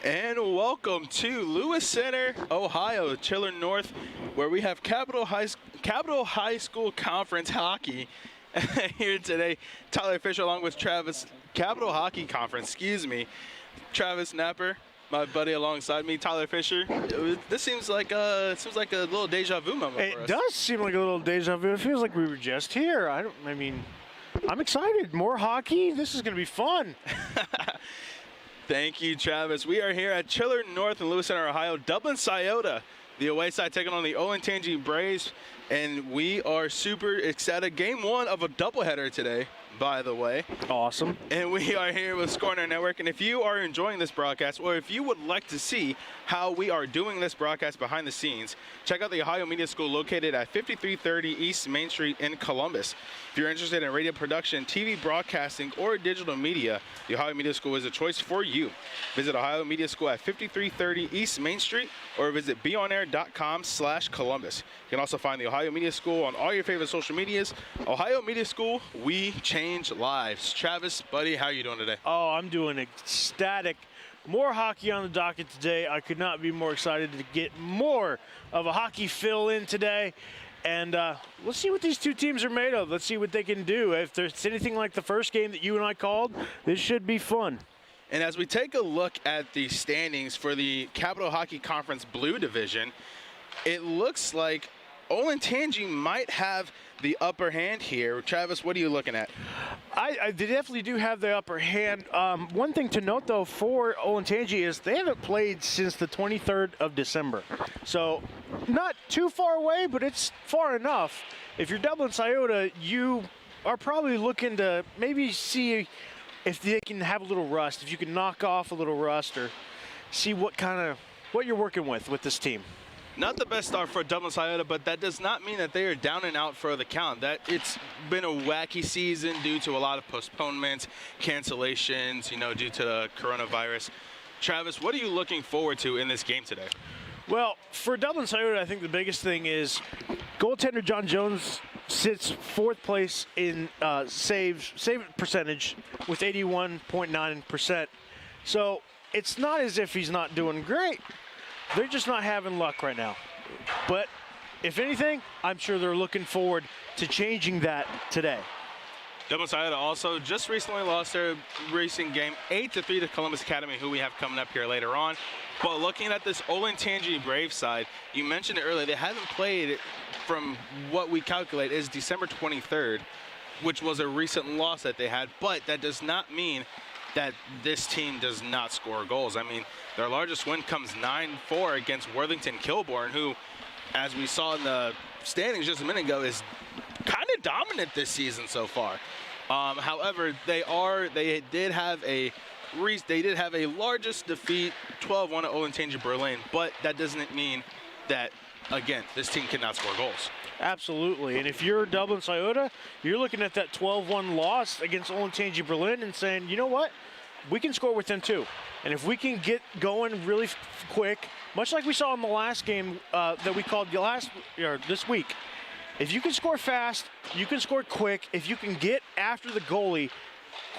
And welcome to Lewis Center, Ohio, Chiller North, where we have Capital High School Conference hockey here today. Tyler Fisher along with Travis, Capital Hockey Conference, excuse me. Travis Napper, my buddy alongside me, Tyler Fisher. This seems like a little deja vu moment for us. It does seem like a little deja vu. It feels like we were just here. I'm excited. More hockey. This is going to be fun. Thank you, Travis. We are here at Chiller North in Lewis Center, Ohio. Dublin Scioto, the away side, taking on the Olentangy Braves, and we are super excited. Game one of a doubleheader today, by the way. Awesome. And we are here with Score Network, and if you are enjoying this broadcast, or if you would like to see how we are doing this broadcast behind the scenes, check out the Ohio Media School located at 5330 East Main Street in Columbus. If you're interested in radio production, TV broadcasting, or digital media, the Ohio Media School is a choice for you. Visit Ohio Media School at 5330 East Main Street or visit beonair.com/Columbus. You can also find the Ohio Media School on all your favorite social medias. Ohio Media School, we change lives. Travis, buddy, how are you doing today? Oh, I'm doing ecstatic. More hockey on the docket today. I could not be more excited to get more of a hockey fill in today. And let's see what these two teams are made of. Let's see what they can do. If there's anything like the first game that you and I called, this should be fun. And as we take a look at the standings for the Capital Hockey Conference Blue Division, it looks like Olentangy might have the upper hand here. Travis, what are you looking at? They definitely do have the upper hand. One thing to note, though, for Olentangy is they haven't played since the 23rd of December. So not too far away, but it's far enough. If you're Dublin Scioto, you are probably looking to maybe see if they can have a little rust, if you can knock off a little rust or see what you're working with this team. Not the best start for Dublin Scioto, but that does not mean that they are down and out for the count. That it's been a wacky season due to a lot of postponements, cancellations, due to the coronavirus. Travis, what are you looking forward to in this game today? Well, for Dublin Scioto, I think the biggest thing is goaltender John Jones sits fourth place in save percentage with 81.9%. So it's not as if he's not doing great. They're just not having luck right now. But if anything, I'm sure they're looking forward to changing that today. Dublin Scioto also just recently lost their recent game 8-3 to Columbus Academy, who we have coming up here later on. But looking at this Olentangy Brave side, you mentioned it earlier, they haven't played from what we calculate is December 23rd, which was a recent loss that they had. But that does not mean that this team does not score goals. I mean, their largest win comes 9-4 against Worthington Kilbourne, who, as we saw in the standings just a minute ago, is kind of dominant this season so far. However, they did have a largest defeat, 12-1 at Olentangy Berlin, but that doesn't mean that, again, this team cannot score goals. Absolutely, and if you're Dublin Scioto, you're looking at that 12-1 loss against Olentangy Berlin and saying, you know what, we can score with them too. And if we can get going really quick, much like we saw in the last game that we called this week, if you can score fast, you can score quick. If you can get after the goalie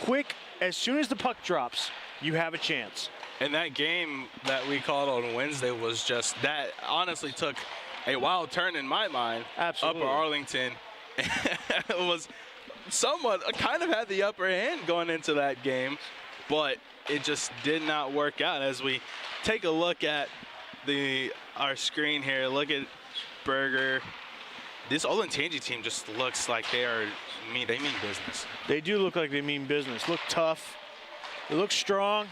quick, as soon as the puck drops, you have a chance. And that game that we called on Wednesday was just that honestly took a wild turn in my mind. Absolutely. Upper Arlington it was somewhat kind of had the upper hand going into that game, but it just did not work out. As we take a look at our screen here, look at Berger. This Olentangy team just looks like they mean business. They do look like they mean business. Look tough. They look strong.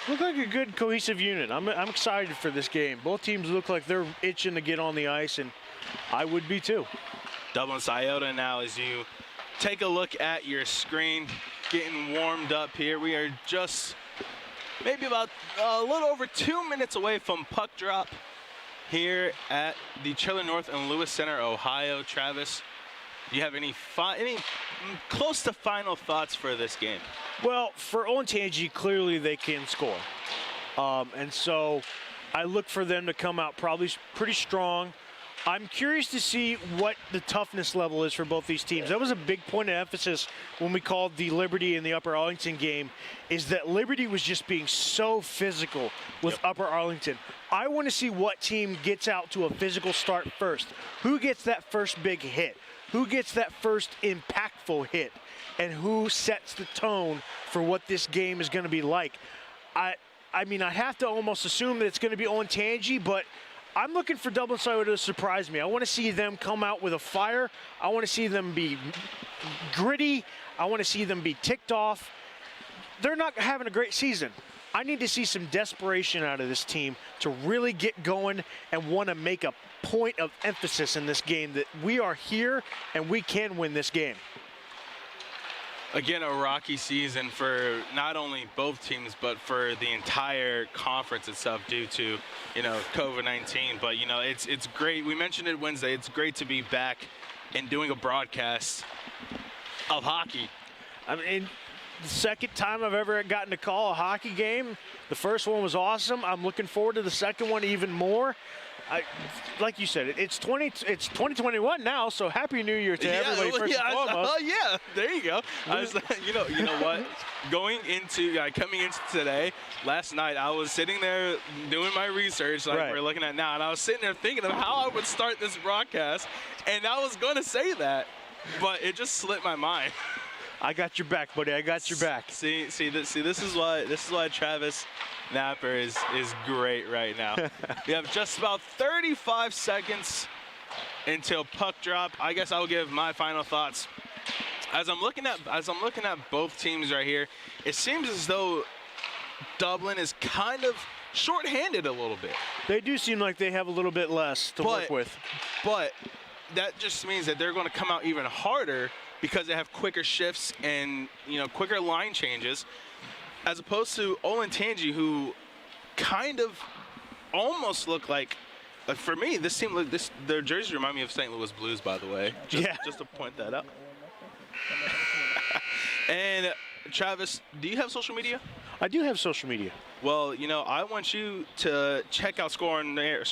Look like a good cohesive unit. I'm excited for this game. Both teams look like they're itching to get on the ice, and I would be too. Dublin Scioto now, as you take a look at your screen, getting warmed up here. We are just maybe about a little over 2 minutes away from puck drop here at the Chiller North and Lewis Center, Ohio. Travis, do you have any close to final thoughts for this game? Well, for Olentangy, clearly they can score. And so I look for them to come out probably pretty strong. I'm curious to see what the toughness level is for both these teams. That was a big point of emphasis when we called the Liberty and the Upper Arlington game, is that Liberty was just being so physical with Upper Arlington. I want to see what team gets out to a physical start first. Who gets that first big hit? Who gets that first impactful hit? And who sets the tone for what this game is going to be like? I mean, I have to almost assume that it's going to be Olentangy, but I'm looking for Dublin Scioto to surprise me. I want to see them come out with a fire. I want to see them be gritty. I want to see them be ticked off. They're not having a great season. I need to see some desperation out of this team to really get going and want to make a point of emphasis in this game that we are here and we can win this game. Again, a rocky season for not only both teams, but for the entire conference itself due to, COVID-19. But, it's great. We mentioned it Wednesday. It's great to be back and doing a broadcast of hockey. I mean, the second time I've ever gotten to call a hockey game. The first one was awesome. I'm looking forward to the second one even more. Like you said, it's 2021 now, so Happy New Year to everybody first and foremost. Yeah, there you go. I was, you know what? Coming into today, last night, I was sitting there doing my research like we're looking at now, and I was sitting there thinking of how I would start this broadcast, and I was going to say that, but it just slipped my mind. I got your back, buddy. I got your back. This is why Travis Napper is great right now. We have just about 35 seconds until puck drop. I guess I'll give my final thoughts. As I'm looking at both teams right here, it seems as though Dublin is kind of short-handed a little bit. They do seem like they have a little bit less to work with. But that just means that they're going to come out even harder because they have quicker shifts and quicker line changes, as opposed to Olentangy, who kind of almost look like, for me, this team their jerseys remind me of St. Louis Blues, by the way. Just to point that out. And Travis, do you have social media? I do have social media. Well, I want you to check out Score on Air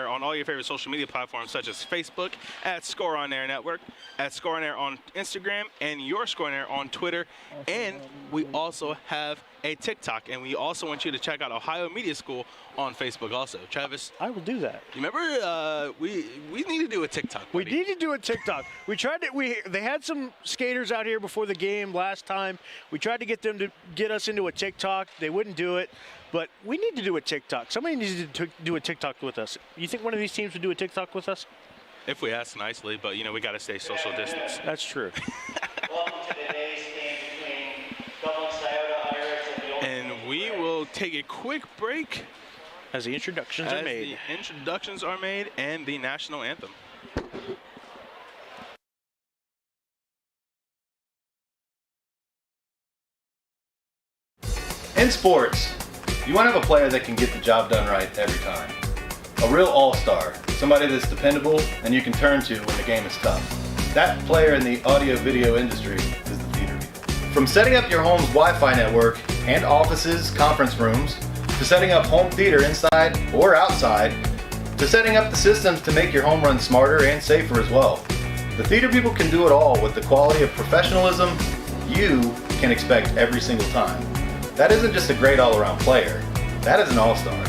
on all your favorite social media platforms, such as Facebook at Score on Air Network, at Score on Air on Instagram, and your Score on Air on Twitter. And we also have a TikTok, and we also want you to check out Ohio Media School on Facebook also. Travis, I will do that. You remember we need to do a TikTok, buddy. We need to do a TikTok. We tried to. They had some skaters out here before the game last time. We tried to get them to get us into a TikTok. They wouldn't do it. But we need to do a TikTok. Somebody needs to do a TikTok with us. You think one of these teams would do a TikTok with us? If we ask nicely, but we got to stay social distance. That's true. Welcome to today's game between Dublin Scioto Irish and the And we will take a quick break as the introductions are made. The introductions are made and the national anthem. In sports, you want to have a player that can get the job done right every time. A real all-star, somebody that's dependable and you can turn to when the game is tough. That player in the audio-video industry is the theater people. From setting up your home's Wi-Fi network and offices, conference rooms, to setting up home theater inside or outside, to setting up the systems to make your home run smarter and safer as well. The theater people can do it all with the quality of professionalism you can expect every single time. That isn't just a great all-around player, that is an all-star.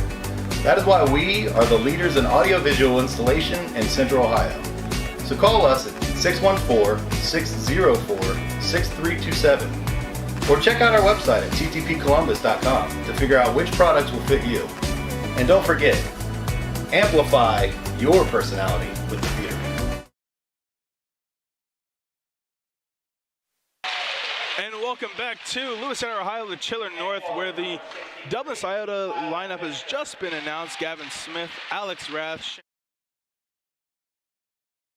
That is why we are the leaders in audiovisual installation in Central Ohio. So call us at 614-604-6327 or check out our website at ttpcolumbus.com to figure out which products will fit you. And don't forget, amplify your personality with the theater. And welcome back to Lewis Center, Ohio, the Chiller North, where the Dublin Scioto lineup has just been announced. Gavin Smith, Alex Rath,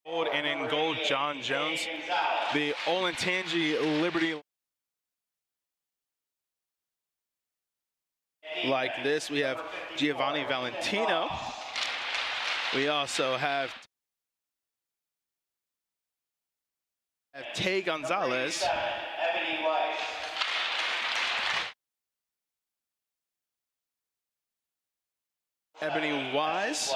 and in gold, John Jones. The Olentangy Liberty like this. We have Giovanni Valentino. We also have Tay Gonzalez. Ebony Wise.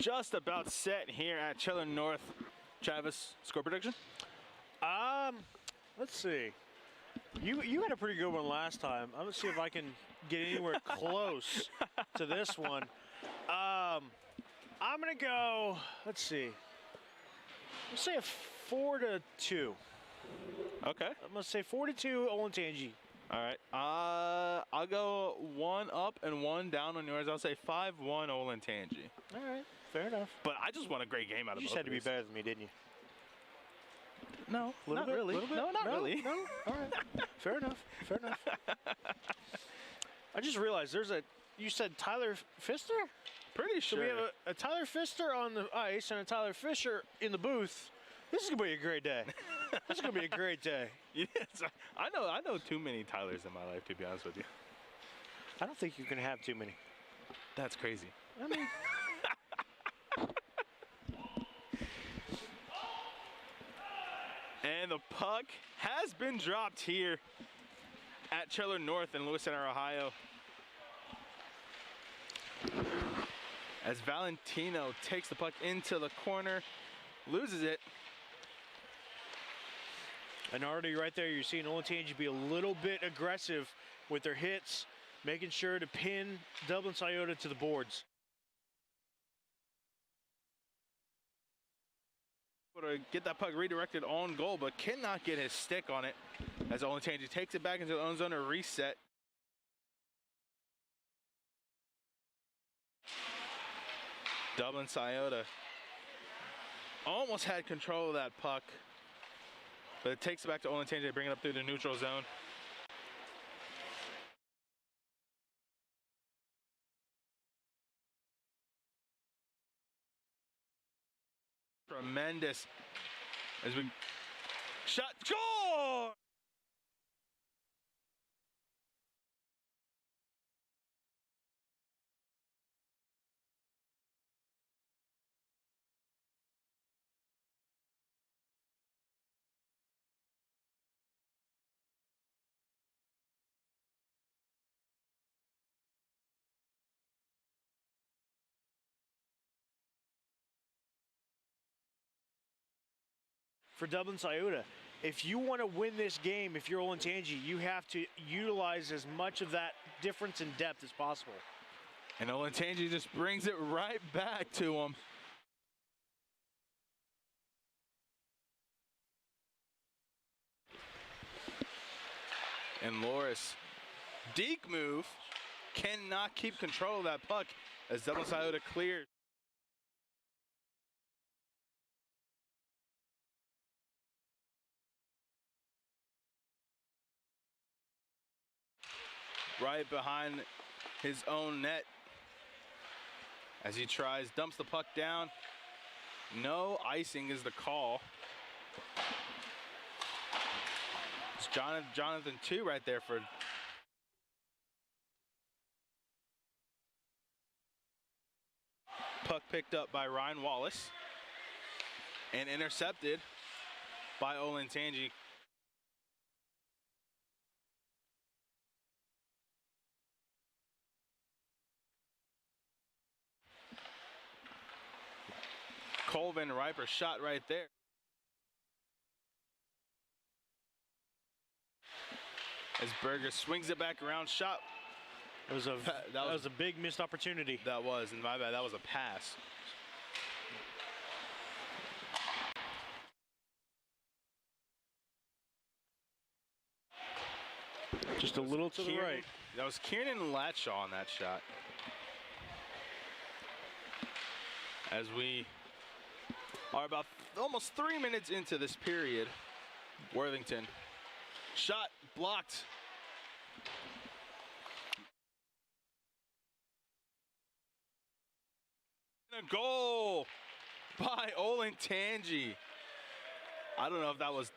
just about set here at Chiller North. Travis, score prediction? Let's see. You had a pretty good one last time. I'm gonna see if I can get anywhere close to this one. I'm gonna go. Let's see. Let's say a 4-2. Okay. I'm gonna say 4-2 Olentangy. All right. I'll go 1 up and 1 down on yours. I'll say 5-1 Olentangy. All right. Fair enough. But I just want a great game out of You both just had to be these. better than me, didn't you? No, Little not bit, really. little bit? No, not really. No. All right. Fair enough. Fair enough. I just realized you said Tyler Pfister? Pretty So sure. we have a Tyler Pfister on the ice and a Tyler Fisher in the booth. This is gonna be a great day. This is gonna be a great day. Yes, I know too many Tylers in my life, to be honest with you. I don't think you can have too many. That's crazy. I mean, And the puck has been dropped here at Chiller North in Lewis Center, Ohio. As Valentino takes the puck into the corner, loses it. and already right there, you're seeing Olentangy be a little bit aggressive with their hits, making sure to pin Dublin Scioto to the boards. To get that puck redirected on goal, but cannot get his stick on it as Olentangy takes it back into the own zone to reset. Dublin Scioto almost had control of that puck, but it takes it back to Olentangy to bring it up through the neutral zone. Tremendous as we shot, score! For Dublin Scioto, if you want to win this game, if you're Olentangy, you have to utilize as much of that difference in depth as possible. And Olentangy just brings it right back to him. And Loris, deke move, cannot keep control of that puck as Dublin Scioto clears. Right behind his own net as he dumps the puck down. No icing is the call. It's Jonathan 2 right there for puck picked up by Ryan Wallace and intercepted by Olentangy. Colvin Riper shot right there. As Berger swings it back around, shot. That was a big missed opportunity. That was, and my bad, that was a pass. Just a little to the right. That was Kieran Latshaw on that shot. As we are about almost 3 minutes into this period, Worthington shot blocked. And a goal by Olentangy. I don't know if that was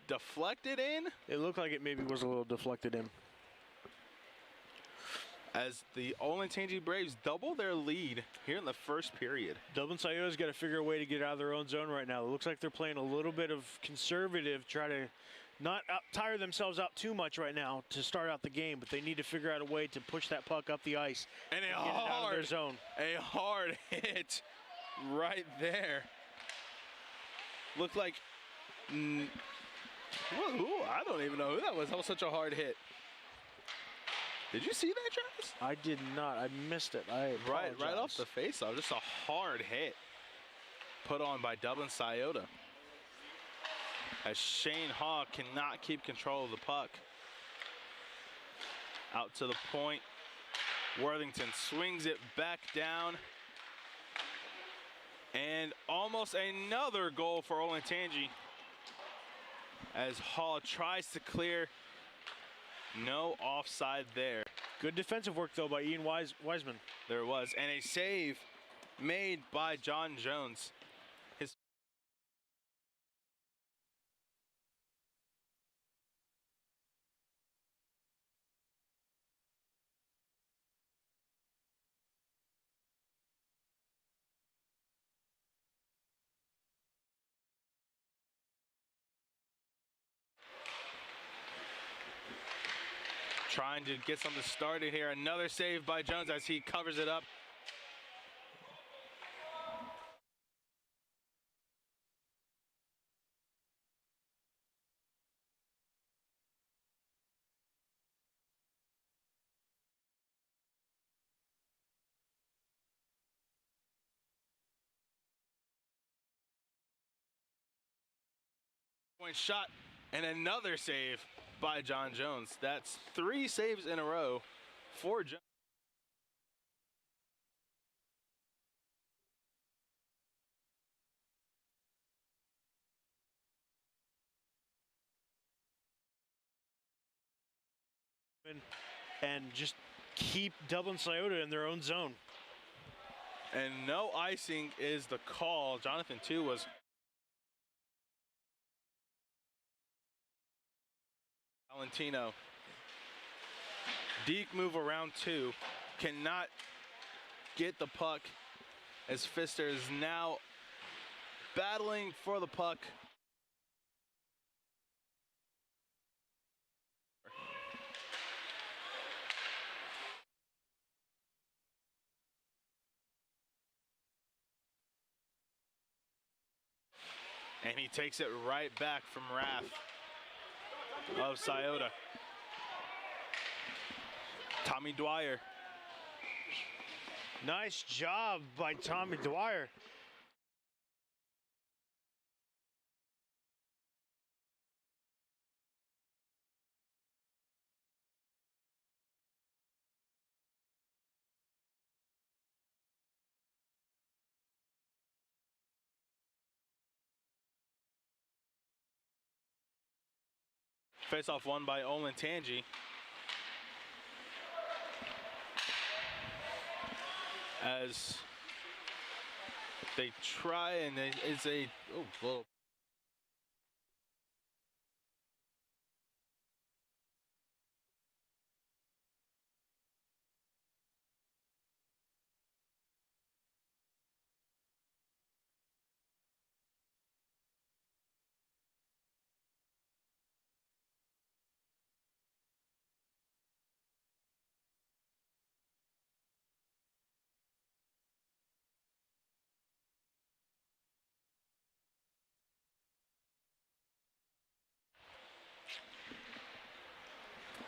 deflected in. It looked like it maybe was a little deflected in. As the Olentangy Braves double their lead here in the first period. Dublin Scioto's got to figure a way to get out of their own zone right now. It looks like they're playing a little bit of conservative, try to not tire themselves out too much right now to start out the game, but they need to figure out a way to push that puck up the ice and get it out of their zone. A hard hit right there. Looked like, I don't even know who that was. That was such a hard hit. Did you see that, Travis? I did not. I missed it. I Right apologize. off the face-off. Just a hard hit put on by Dublin Scioto. As Shane Haw cannot keep control of the puck. Out to the point. Worthington swings it back down. And almost another goal for Olentangy. As Haw tries to clear. No offside there. Good defensive work, though, by Ian Wiseman. There was. And a save made by John Jones. His trying to get something started here. Another save by Jones as he covers it up. Point shot and another save by John Jones. That's 3 saves in a row for Jones. And just keep Dublin Scioto in their own zone. And no icing is the call. Jonathan, too, was Valentino. Deke move around 2. Cannot get the puck as Pfister is now battling for the puck. And he takes it right back from Rath of Scioto. Tommy Dwyer. Nice job by Tommy Dwyer. Face-off won by Olentangy. As they try and it's a little.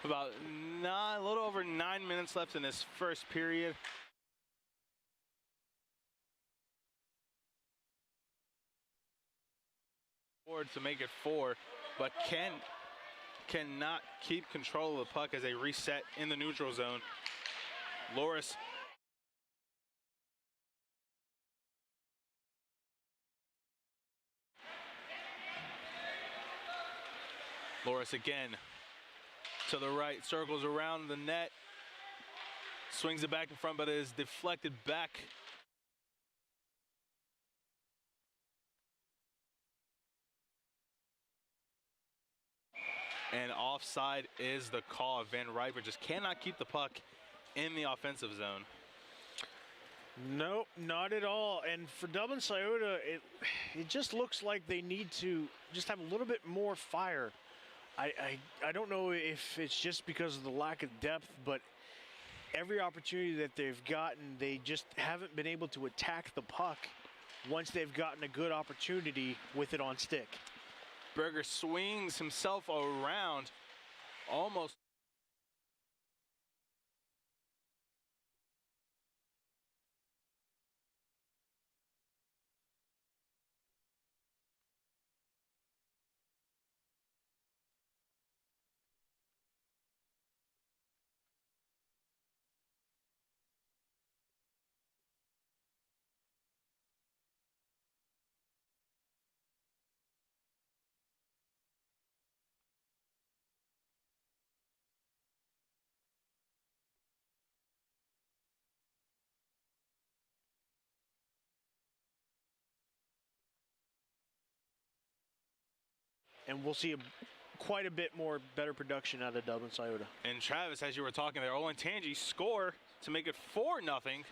About a little over 9 minutes left in this first period. Forward to make it 4, but cannot keep control of the puck as they reset in the neutral zone. Loris again to the right, circles around the net, swings it back in front, but it is deflected back. And offside is the call. Van Riper just cannot keep the puck in the offensive zone. Nope, not at all. And for Dublin Scioto, it just looks like they need to just have a little bit more fire I don't know if it's just because of the lack of depth, but every opportunity that they've gotten, they just haven't been able to attack the puck once they've gotten a good opportunity with it on stick. Berger swings himself around, almost. And we'll see quite a bit more better production out of Dublin Scioto. And Travis, as you were talking there, Olentangy score to make it 4-0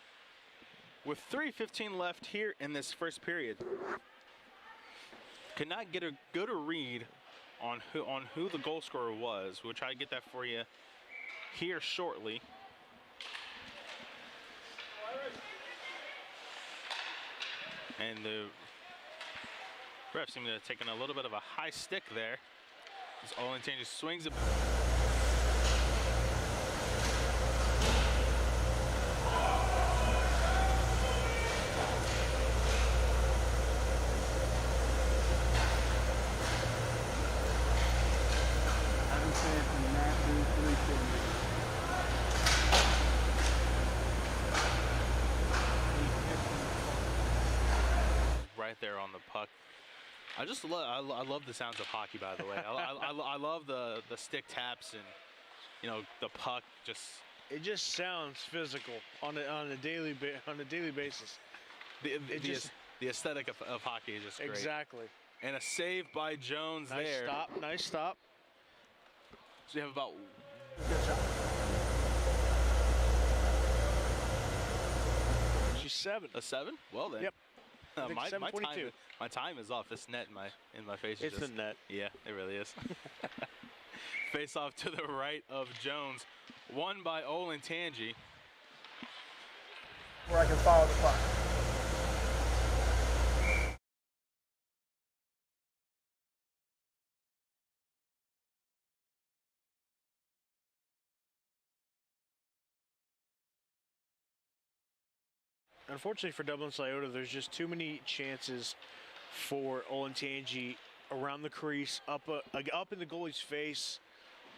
with 3:15 left here in this first period. Could not get a good read on who the goal scorer was. We'll try to get that for you here shortly. And the ref seemed to have taken a little bit of a high stick there. As Olentangy swings it. Right there on the puck. I just love. I love the sounds of hockey. By the way, I love the stick taps and the puck. It just sounds physical on a daily basis. The aesthetic of hockey is just great. Exactly. And a save by Jones there. Nice stop. So you have about. She's 7. A 7? Well then. Yep. My time is off. This net in my face. It's the net. Yeah, it really is. Face off to the right of Jones, won by Olentangy. Where I can follow the puck. Unfortunately for Dublin Scioto, there's just too many chances for Olentangy around the crease, up in the goalie's face,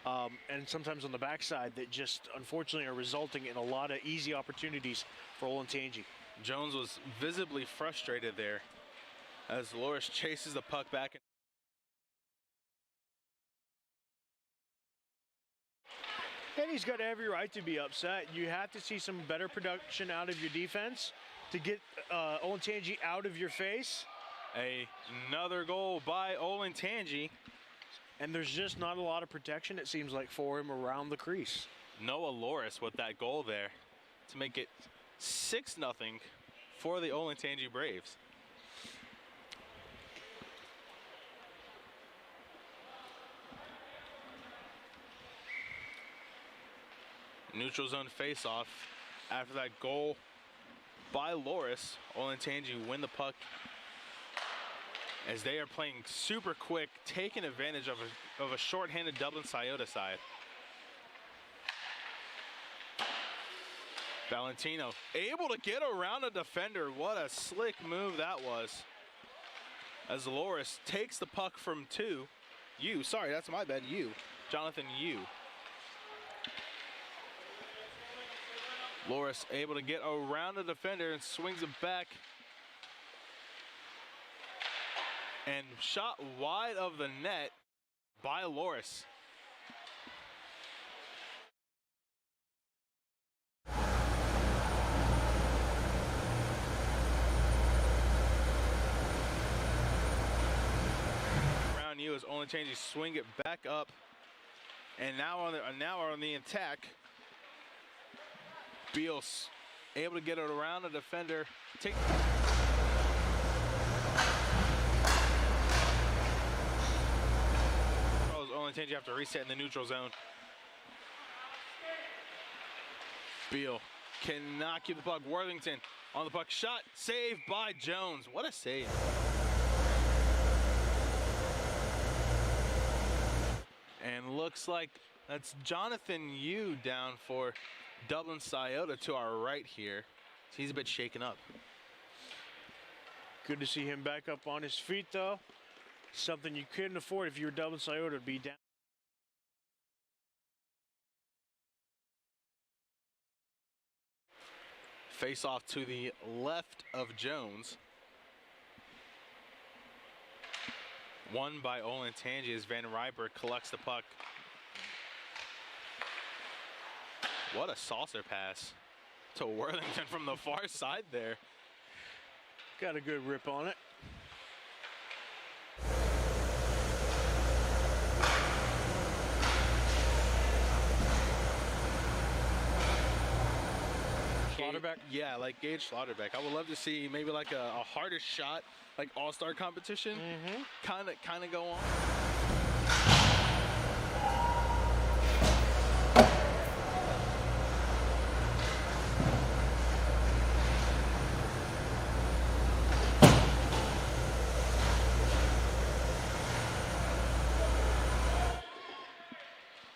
and sometimes on the backside that just unfortunately are resulting in a lot of easy opportunities for Olentangy. Jones was visibly frustrated there as Loris chases the puck back. And he's got every right to be upset. You have to see some better production out of your defense to get Olentangy out of your face. Another goal by Olentangy. And there's just not a lot of protection, it seems like, for him around the crease. Noah Loris with that goal there to make it 6-0 for the Olentangy Braves. Neutral zone face-off. After that goal by Loris, Olentangy win the puck as they are playing super quick, taking advantage of a shorthanded Dublin Scioto side. Valentino able to get around a defender. What a slick move that was. As Loris takes the puck from Jonathan Yu. Loris able to get around the defender and swings it back. And shot wide of the net by Loris. Around you as Olentangy swing it back up. And now on the attack. Beals able to get it around the defender. Olentangy have to reset in the neutral zone. Beal cannot keep the puck. Worthington on the puck. Shot saved by Jones. What a save. And looks like that's Jonathan Yu down for Dublin Scioto to our right here. So he's a bit shaken up. Good to see him back up on his feet, though. Something you couldn't afford if you were Dublin Scioto to be down. Face off to the left of Jones. Won by Olentangy as Van Riper collects the puck. What a saucer pass to Worthington from the far side there. Got a good rip on it. Schlotterbeck? Yeah, like Gage Schlotterbeck. I would love to see maybe like a harder shot, like all-star competition, kind of go on.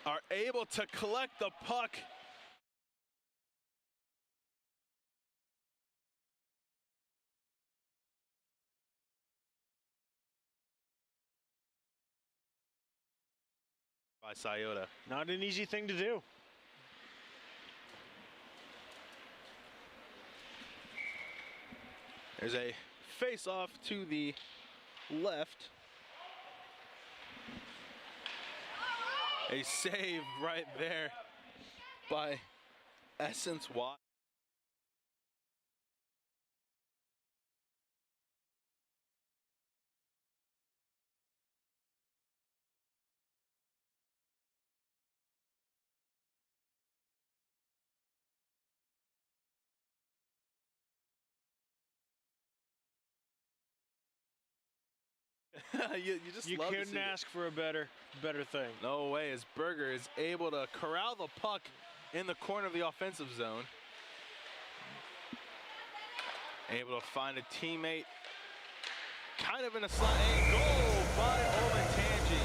Are able to collect the puck. By Scioto. Not an easy thing to do. There's a face-off to the left. A save right there by Essence Watt. you just love to couldn't see ask for a better thing. No way, as Berger is able to corral the puck in the corner of the offensive zone. Able to find a teammate. Kind of in a slot. A goal by Olentangy.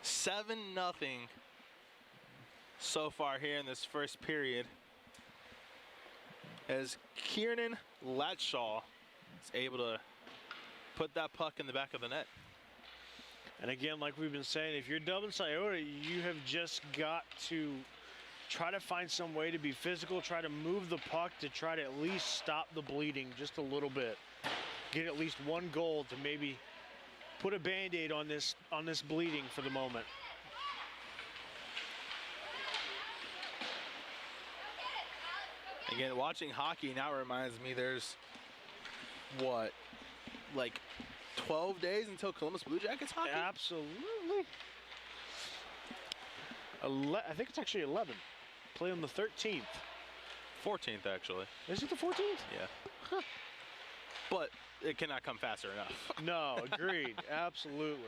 7-0 so far here in this first period, as Kiernan Latshaw is able to put that puck in the back of the net. And again, like we've been saying, if you're Dublin Scioto, you have just got to try to find some way to be physical, try to move the puck to try to at least stop the bleeding just a little bit. Get at least one goal to maybe put a Band-Aid on this bleeding for the moment. Again, watching hockey now reminds me there's, what, like 12 days until Columbus Blue Jackets hockey? Absolutely. I think it's actually 11. Play on the 13th. 14th, actually. Is it the 14th? Yeah. Huh. But it cannot come faster enough. No, agreed. Absolutely.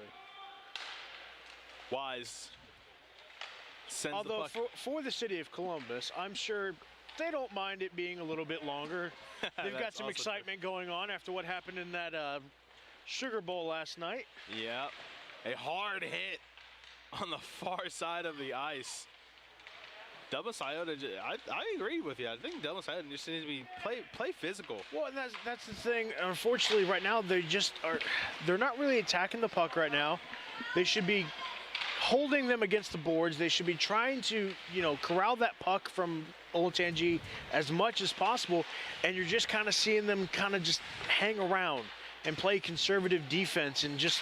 Wise sends Although the puck. for the city of Columbus, I'm sure they don't mind it being a little bit longer. They've got some excitement going on after what happened in that Sugar Bowl last night. Yep. A hard hit on the far side of the ice. Dublin Scioto, I agree with you. I think Dublin Scioto just needs to be play physical. Well, and that's the thing. Unfortunately, right now they're not really attacking the puck right now. They should be holding them against the boards. They should be trying to, corral that puck from Olentangy as much as possible. And you're just kind of seeing them kind of just hang around and play conservative defense and just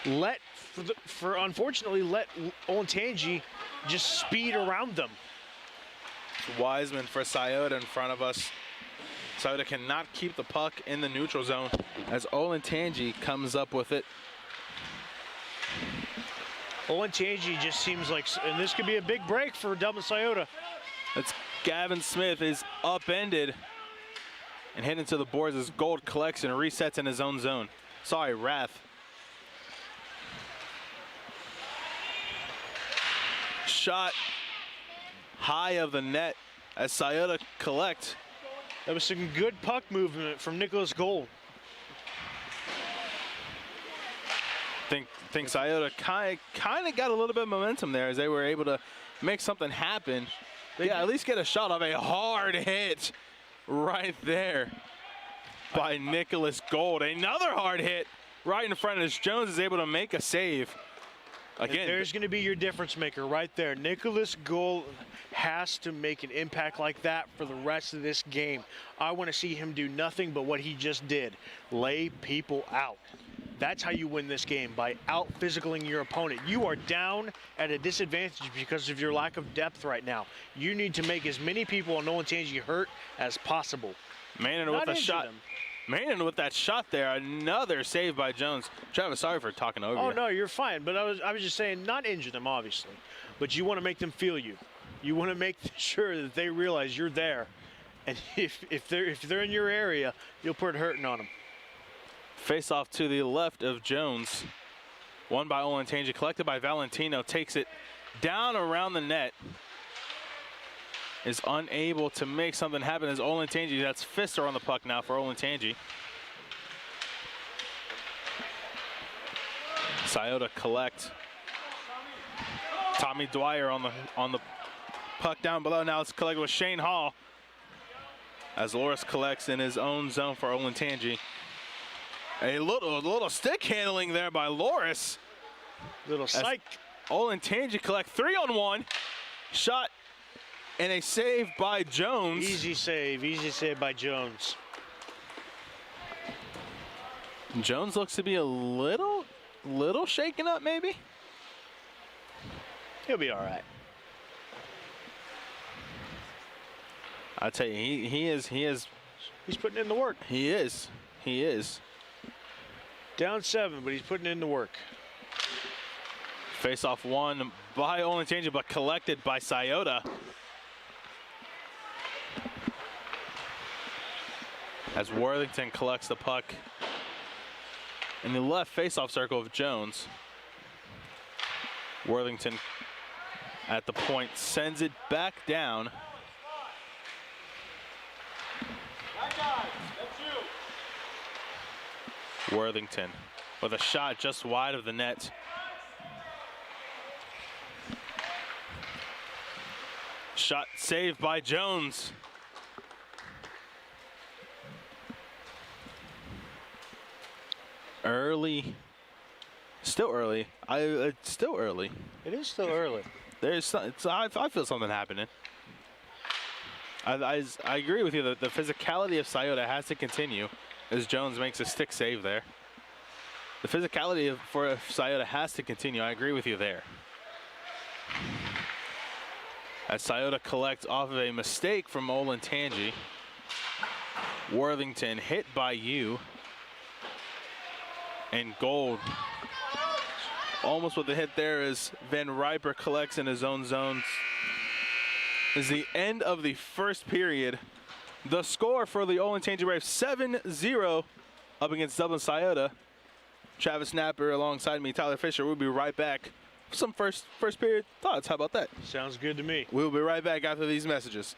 unfortunately let Olentangy just speed around them. Wiseman for Scioto in front of us. Scioto cannot keep the puck in the neutral zone as Olentangy comes up with it. Olentangy just seems like, and this could be a big break for Dublin Scioto. That's Gavin Smith is upended and hit into the boards as Gold collects and resets in his own zone. Sorry, Wrath. Shot high of the net as Scioto collect. That was some good puck movement from Nicholas Gold. Think Scioto kind of got a little bit of momentum there as they were able to make something happen. At least get a shot off. A hard hit right there by Nicholas Gold. Another hard hit right in front as Jones is able to make a save. Again, there's going to be your difference maker right there. Nicholas Gold has to make an impact like that for the rest of this game. I want to see him do nothing but what he just did. Lay people out. That's how you win this game, by out-physicaling your opponent. You are down at a disadvantage because of your lack of depth right now. You need to make as many people on Olentangy hurt as possible. Manon with a shot. Manon with that shot there. Another save by Jones. Travis, sorry for talking over you. Oh, no, you're fine. But I was just saying, not injure them, obviously. But you want to make them feel you. You want to make sure that they realize you're there. And if they're in your area, you'll put hurting on them. Face off to the left of Jones. Won by Olentangy, collected by Valentino. Takes it down around the net. Is unable to make something happen as Olentangy. That's Pfister on the puck now for Olentangy. Scioto collect. Tommy Dwyer on the puck down below. Now it's collected with Shane Hall as Loris collects in his own zone for Olentangy. A little stick handling there by Loris. Little psych. Olentangy collect 3-on-1. Shot and a save by Jones. Easy save by Jones. Jones looks to be a little shaken up, maybe. He'll be all right. I tell you, he is. He's putting in the work. He is. Down 7, but he's putting in the work. Face off won by Olentangy, but collected by Scioto. As Worthington collects the puck in the left face-off circle of Jones. Worthington at the point sends it back down. Worthington with a shot just wide of the net. Shot saved by Jones. Early. Still early. It's still early. It is still early. I feel something happening. I agree with you. The physicality of Scioto has to continue as Jones makes a stick save there. The physicality for Scioto has to continue. I agree with you there. As Scioto collects off of a mistake from Olentangy. Worthington hit by you. And Gold. Almost with the hit there as Van Riper collects in his own zones. Is the end of the first period. The score for the Olentangy Braves, 7-0 up against Dublin Scioto. Travis Napper alongside me, Tyler Fisher. We'll be right back for some first period thoughts. How about that? Sounds good to me. We'll be right back after these messages.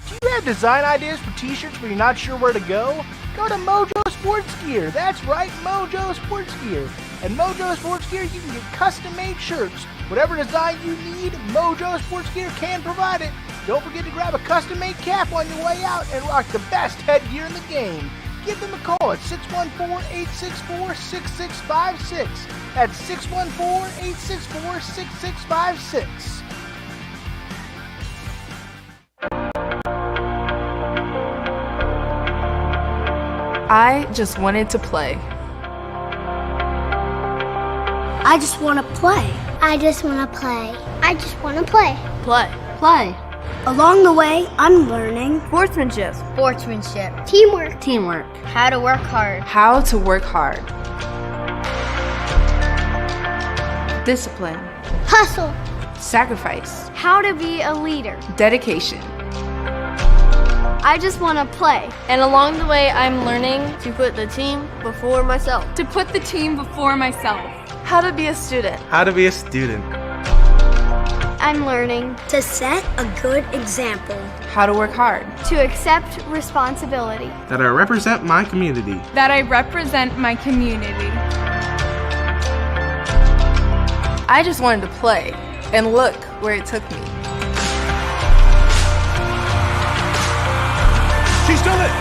Do you have design ideas for t-shirts but you're not sure where to go? Go to Mojo Sports Gear. That's right, Mojo Sports Gear. At Mojo Sports Gear, you can get custom-made shirts. Whatever design you need, Mojo Sports Gear can provide it. Don't forget to grab a custom-made cap on your way out and rock the best headgear in the game. Give them a call at 614-864-6656. That's 614-864-6656. I just wanted to play. I just want to play. I just want to play. I just want to play. Play. Play. Along the way, I'm learning Sportsmanship. teamwork, How to work hard. Discipline. hustle, Sacrifice. how to be a leader. Dedication. I just want to play. And along the way, I'm learning to put the team before myself. To put the team before myself. How to be a student. How to be a student. I'm learning to set a good example. How to work hard. To accept responsibility. That I represent my community. That I represent my community. I just wanted to play, and look where it took me. She's done it!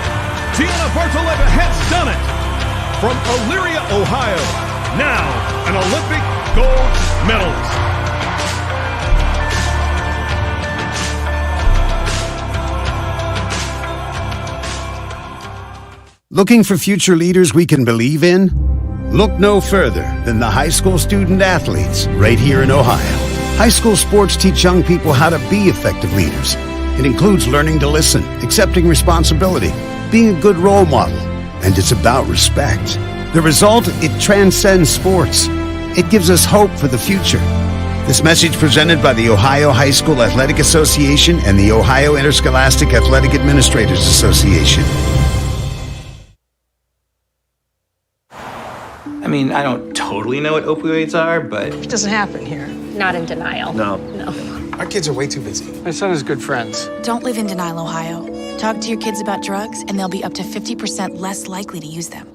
Tiana Bartoletta has done it! From Elyria, Ohio, now an Olympic gold medalist. Looking for future leaders we can believe in? Look no further than the high school student athletes right here in Ohio. High school sports teach young people how to be effective leaders. It includes learning to listen, accepting responsibility, being a good role model, and it's about respect. The result, it transcends sports. It gives us hope for the future. This message presented by the Ohio High School Athletic Association and the Ohio Interscholastic Athletic Administrators Association. I mean, I don't totally know what opioids are, but... It doesn't happen here. Not in denial. No. Our kids are way too busy. My son has good friends. Don't live in denial, Ohio. Talk to your kids about drugs, and they'll be up to 50% less likely to use them.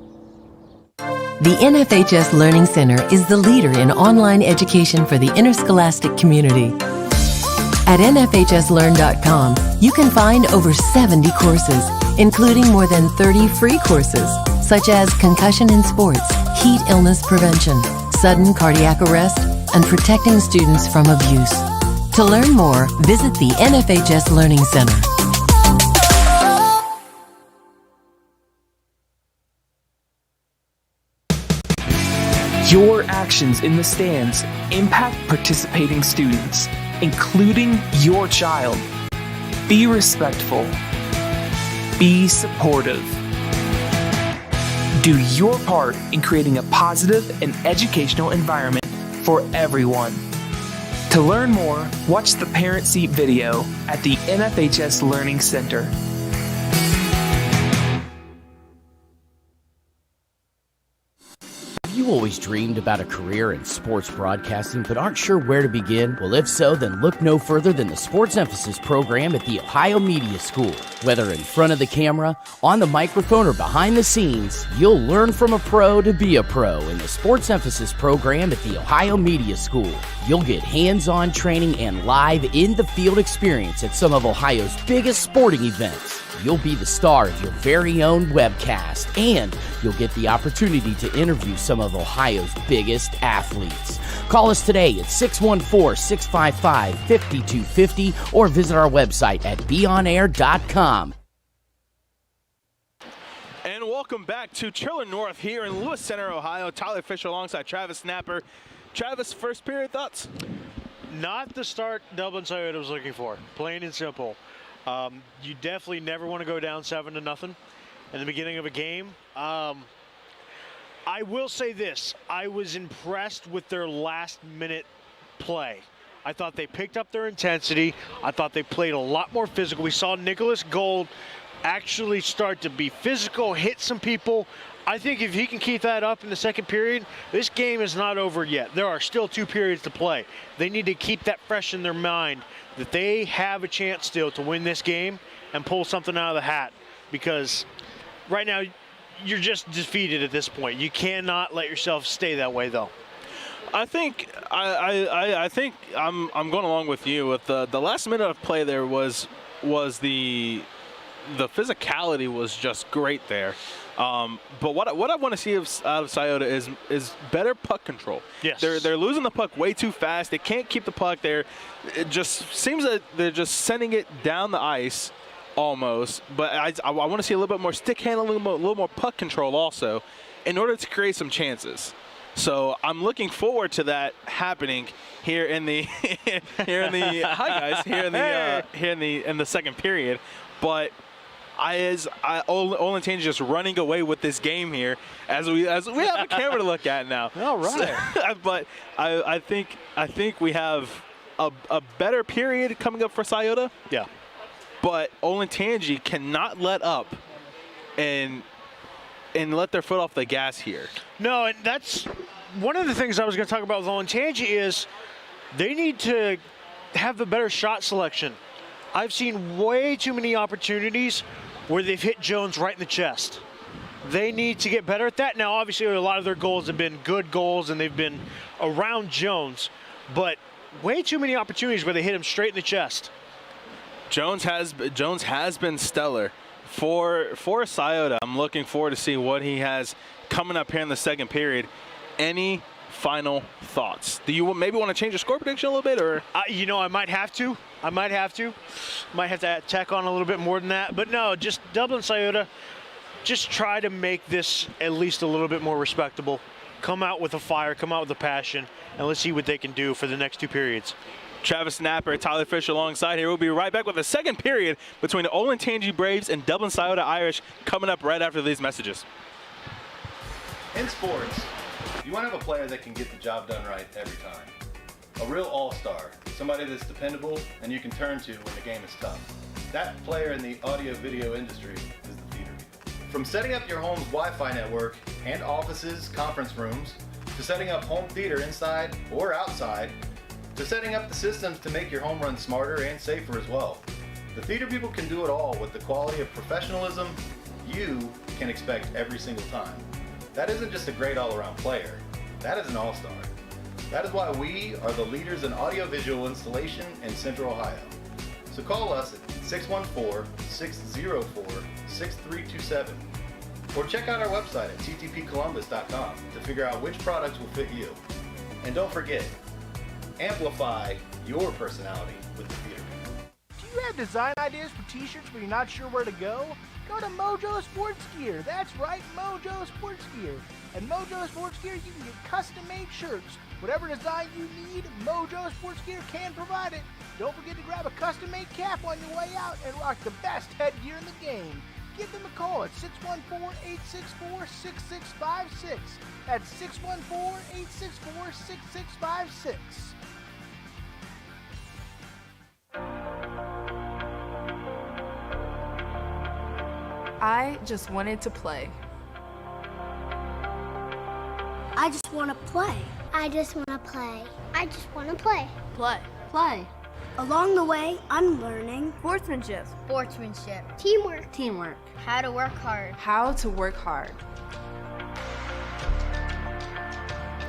The NFHS Learning Center is the leader in online education for the interscholastic community. At nfhslearn.com, you can find over 70 courses, including more than 30 free courses, such as concussion in sports, heat illness prevention, sudden cardiac arrest, and protecting students from abuse. To learn more, visit the NFHS Learning Center. Your actions in the stands impact participating students, including your child. Be respectful. Be supportive. Do your part in creating a positive and educational environment for everyone. To learn more, watch the Parent Seat video at the NFHS Learning Center. Have you always dreamed about a career in sports broadcasting but aren't sure where to begin? Well, if so, then look no further than the Sports Emphasis program at the Ohio Media School. Whether in front of the camera, on the microphone, or behind the scenes, you'll learn from a pro to be a pro in the Sports Emphasis program at the Ohio Media School. You'll get hands-on training and live in-the-field experience at some of Ohio's biggest sporting events. You'll be the star of your very own webcast, and you'll get the opportunity to interview some of Ohio's biggest athletes. Call us today at 614-655-5250 or visit our website at beonair.com. And welcome back to Triller North here in Lewis Center, Ohio. Tyler Fisher alongside Travis Snapper. Travis, first period thoughts? Not the start Dublin Scioto was looking for, plain and simple. You definitely never want to go down 7-0 in the beginning of a game. I will say this. I was impressed with their last-minute play. I thought they picked up their intensity. I thought they played a lot more physical. We saw Nicholas Gold actually start to be physical, hit some people. I think if he can keep that up in the second period, this game is not over yet. There are still 2 periods to play. They need to keep that fresh in their mind that they have a chance still to win this game and pull something out of the hat, because right now you're just defeated at this point. You cannot let yourself stay that way, though. I think I think I'm going along with you. With the last minute of play there was the physicality was just great there. But what I want to see out of Scioto is better puck control. Yes. They're losing the puck way too fast. They can't keep the puck there. It just seems that they're just sending it down the ice almost. But I want to see a little bit more stick handling, a little more puck control also, in order to create some chances. So I'm looking forward to that happening here in the in the second period. But Olentangy just running away with this game here as we have a camera to look at now. All right. So, but I think we have a better period coming up for Scioto. Yeah. but Olentangy cannot let up and let their foot off the gas here. No, and that's one of the things I was going to talk about with Olentangy is they need to have a better shot selection. I've seen way too many opportunities where they've hit Jones right in the chest. They need to get better at that. Now, obviously, a lot of their goals have been good goals, and they've been around Jones, but way too many opportunities where they hit him straight in the chest. Jones has been stellar for Scioto. I'm looking forward to see what he has coming up here in the second period. Any final thoughts? Do you maybe want to change your score prediction a little bit, or? I might have to. Might have to tack on a little bit more than that. But no, just Dublin Scioto, just try to make this at least a little bit more respectable. Come out with a fire, come out with a passion, and let's see what they can do for the next 2 periods. Travis Napper, Tyler Fisher alongside here. We'll be right back with the second period between the Olentangy Braves and Dublin Scioto Irish coming up right after these messages. In sports, you want to have a player that can get the job done right every time. A real all-star, somebody that's dependable and you can turn to when the game is tough. That player in the audio-video industry is the theater people. From setting up your home's Wi-Fi network and offices, conference rooms, to setting up home theater inside or outside, to setting up the systems to make your home run smarter and safer as well. The theater people can do it all with the quality of professionalism you can expect every single time. That isn't just a great all-around player, that is an all-star. That is why we are the leaders in audiovisual installation in Central Ohio. So call us at 614-604-6327 or check out our website at ttpcolumbus.com to figure out which products will fit you. And don't forget, amplify your personality with the theater people. Do you have design ideas for t-shirts but you're not sure where to go? Go to Mojo Sports Gear. That's right, Mojo Sports Gear. At Mojo Sports Gear, you can get custom-made shirts. Whatever design you need, Mojo Sports Gear can provide it. Don't forget to grab a custom-made cap on your way out and rock the best headgear in the game. Give them a call at 614-864-6656. That's 614-864-6656. I just wanted to play. I just want to play. I just want to play. I just want to play. Play. Play. Along the way, I'm learning Sportsmanship. teamwork, How to work hard. How to work hard.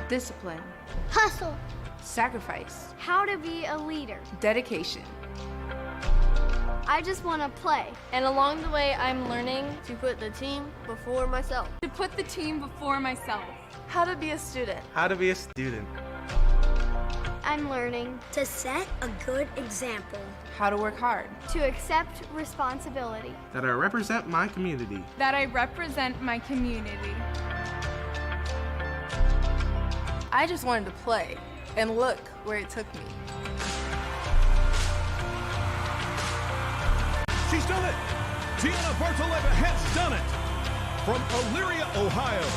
Discipline. hustle, Sacrifice. how to be a leader. Dedication. I just want to play. And along the way, I'm learning to put the team before myself. To put the team before myself. How to be a student. How to be a student. I'm learning to set a good example. How to work hard. To accept responsibility. That I represent my community. That I represent my community. I just wanted to play, and look where it took me. She's done it! Tiana Bartoletta has done it! From Elyria, Ohio,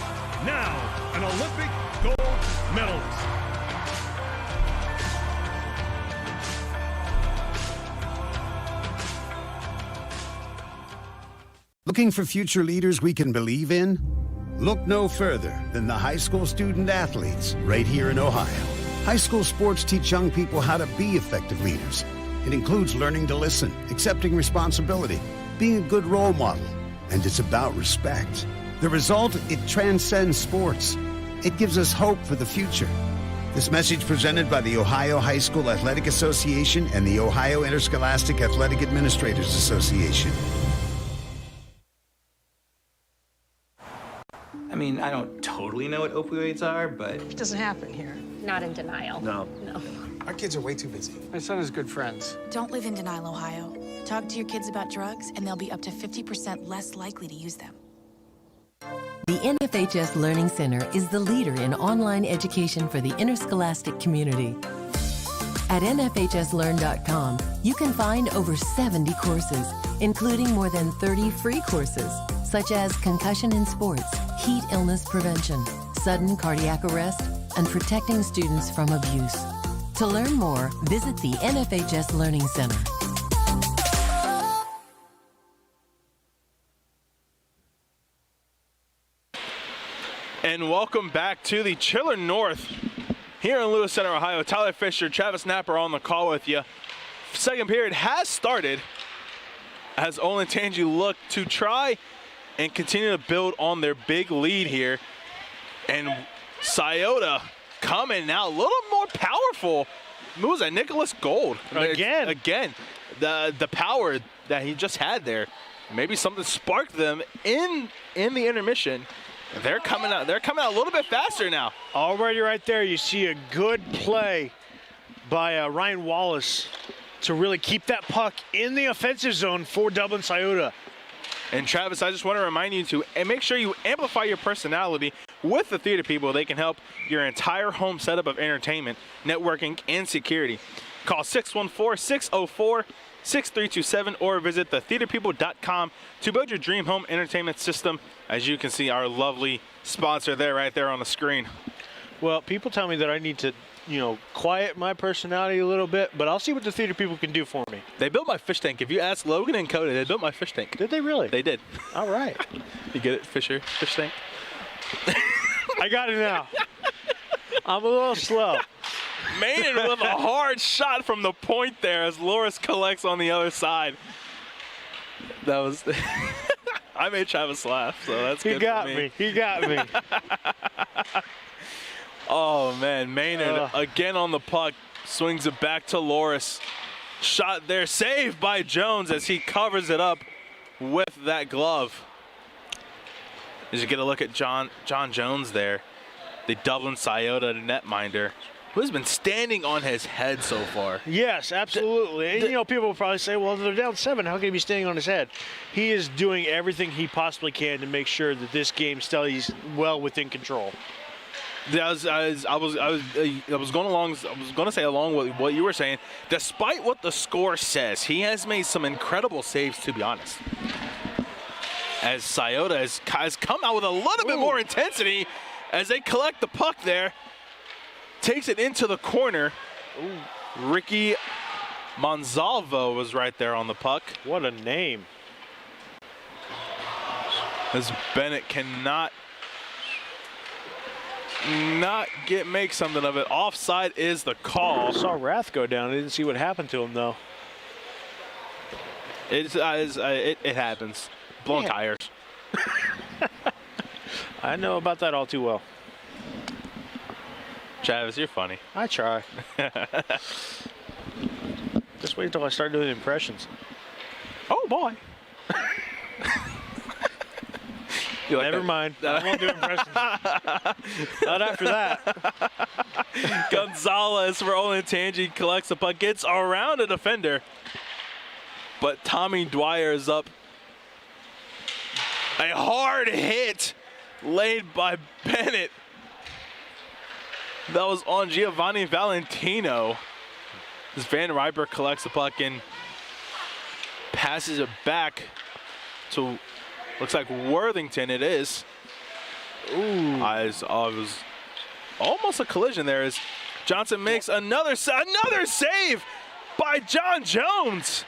now an Olympic gold medalist. Looking for future leaders we can believe in? Look no further than the high school student athletes right here in Ohio. High school sports teach young people how to be effective leaders. It includes learning to listen, accepting responsibility, being a good role model, and it's about respect. The result, it transcends sports. It gives us hope for the future. This message presented by the Ohio High School Athletic Association and the Ohio Interscholastic Athletic Administrators Association. I mean, I don't totally know what opioids are, but... It doesn't happen here. Not in denial. No. Our kids are way too busy. My son has good friends. Don't live in denial, Ohio. Talk to your kids about drugs, and they'll be up to 50% less likely to use them. The NFHS Learning Center is the leader in online education for the interscholastic community. At NFHSLearn.com, you can find over 70 courses, including more than 30 free courses, such as concussion in sports, heat illness prevention, sudden cardiac arrest, and protecting students from abuse. To learn more, visit the NFHS Learning Center. And welcome back to the Chiller North here in Lewis Center, Ohio. Tyler Fisher, Travis Napper on the call with you. Second period has started as Olentangy look to try and continue to build on their big lead here. And Scioto coming now a little more powerful. Moves at Nicholas Gold. Again, the power that he just had there. Maybe something sparked them in the intermission. They're coming out a little bit faster now. Already right there, you see a good play by Ryan Wallace to really keep that puck in the offensive zone for Dublin Scioto. And Travis, I just want to remind you to make sure you amplify your personality with the theater people. They can help your entire home setup of entertainment, networking, and security. Call 614-604-6327 or visit thetheaterpeople.com to build your dream home entertainment system. As you can see, our lovely sponsor there, right there on the screen. Well, people tell me that I need to, quiet my personality a little bit, but I'll see what the theater people can do for me. They built my fish tank. If you ask Logan and Cody, they built my fish tank. Did they really? They did. All right. You get it, Fisher? Fish tank? I got it now. I'm a little slow. Maynard with a hard shot from the point there as Loris collects on the other side. That was... I made Travis laugh, so that's good for me. He got me. Oh, man. Maynard again on the puck. Swings it back to Loris. Shot there. Saved by Jones as he covers it up with that glove. As you get a look at John Jones there, the Dublin Scioto netminder, who's been standing on his head so far. Yes, absolutely. And, people will probably say, well, they're down 7. How can he be standing on his head? He is doing everything he possibly can to make sure that this game stays well within control. I was going to say along with what you were saying. Despite what the score says, he has made some incredible saves, to be honest. As Scioto has come out with a little bit more intensity as they collect the puck there. Takes it into the corner. Ricky Monsalvo was right there on the puck. What a name. As Bennett cannot make something of it. Offside is the call. I saw Rath go down. I didn't see what happened to him, though. It happens. Blown tires. I know about that all too well. Travis, you're funny. I try. Just wait until I start doing impressions. Oh, boy. Never mind. I won't do impressions. Not after that. Gonzalez for Olentangy collects the puck, gets around a defender. But Tommy Dwyer is up. A hard hit laid by Bennett. That was on Giovanni Valentino. As Van Riper collects the puck and passes it back to, looks like Worthington it is. Ooh. I was almost a collision there as Johnson makes another save by John Jones.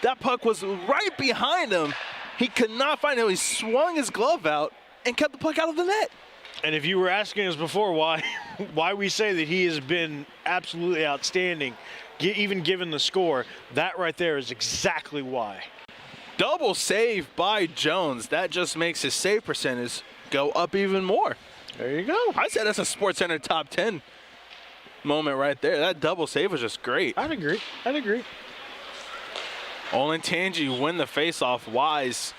That puck was right behind him. He could not find it. He swung his glove out and kept the puck out of the net. And if you were asking us before why we say that he has been absolutely outstanding, even given the score, that right there is exactly why. Double save by Jones. That just makes his save percentage go up even more. There you go. I said that's a SportsCenter top 10 moment right there. That double save was just great. I'd agree. Olentangy win the faceoff. Wise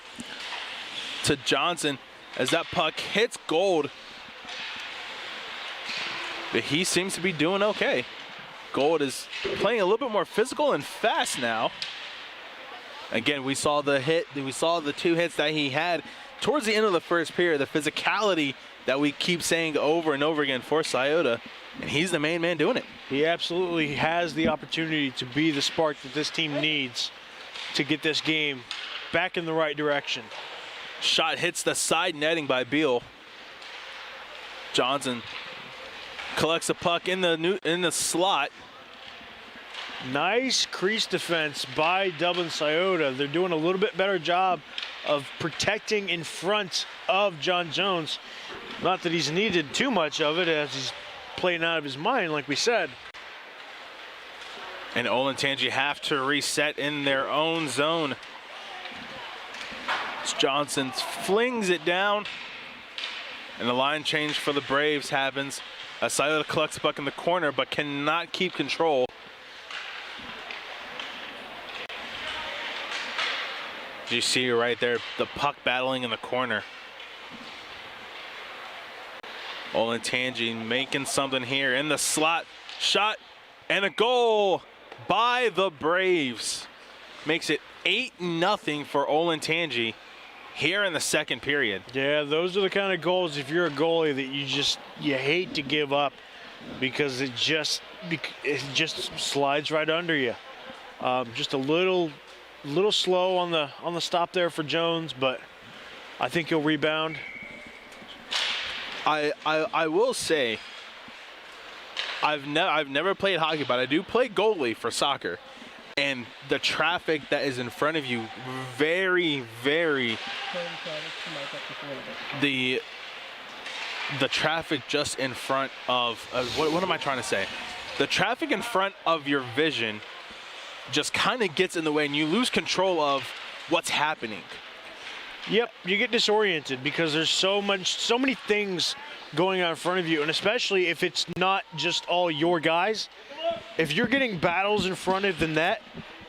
to Johnson as that puck hits Gold. But he seems to be doing okay. Gold is playing a little bit more physical and fast now. Again, we saw the two hits that he had towards the end of the first period, the physicality that we keep saying over and over again for Scioto, and he's the main man doing it. He absolutely has the opportunity to be the spark that this team needs to get this game back in the right direction. Shot hits the side netting by Beal. Johnson collects a puck in the slot. Nice crease defense by Dublin Scioto. They're doing a little bit better job of protecting in front of John Jones. Not that he's needed too much of it as he's playing out of his mind, like we said. And Olentangy have to reset in their own zone. Johnson flings it down. And the line change for the Braves happens. Scioto collects the puck in the corner, but cannot keep control. You see right there, the puck battling in the corner. Olentangy making something here in the slot. Shot and a goal by the Braves. Makes it 8-0 for Olentangy here in the second period. Yeah, those are the kind of goals, if you're a goalie, that you hate to give up, because it just slides right under you. Just a little slow on the stop there for Jones, but I think he'll rebound. I will say, I've never played hockey, but I do play goalie for soccer. And the traffic that is in front of you, very, very, the traffic just in front of, what am I trying to say? The traffic in front of your vision just kind of gets in the way, and you lose control of what's happening. Yep, you get disoriented because there's so many things going on in front of you, and especially if it's not just all your guys. If you're getting battles in front of the net,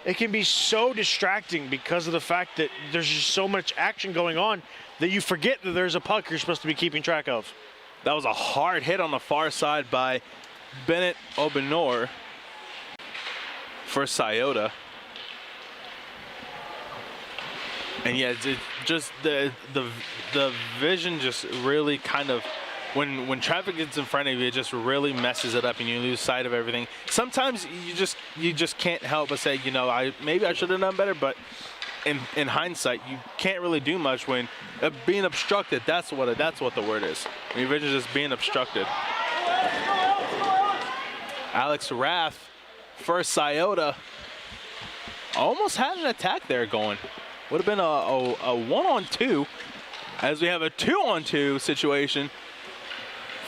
it can be so distracting because of the fact that there's just so much action going on that you forget that there's a puck you're supposed to be keeping track of. That was a hard hit on the far side by Bennett Obenor for Scioto. And yeah, it just the vision just really kind of, when traffic gets in front of you, it just really messes it up and you lose sight of everything. Sometimes you just can't help but say, maybe I should have done better, but in hindsight, you can't really do much when being obstructed. That's what the word is. When your vision is just being obstructed. Alex Rath for Scioto almost had an attack there going. Would have been a 1-on-2, as we have a 2-on-2 situation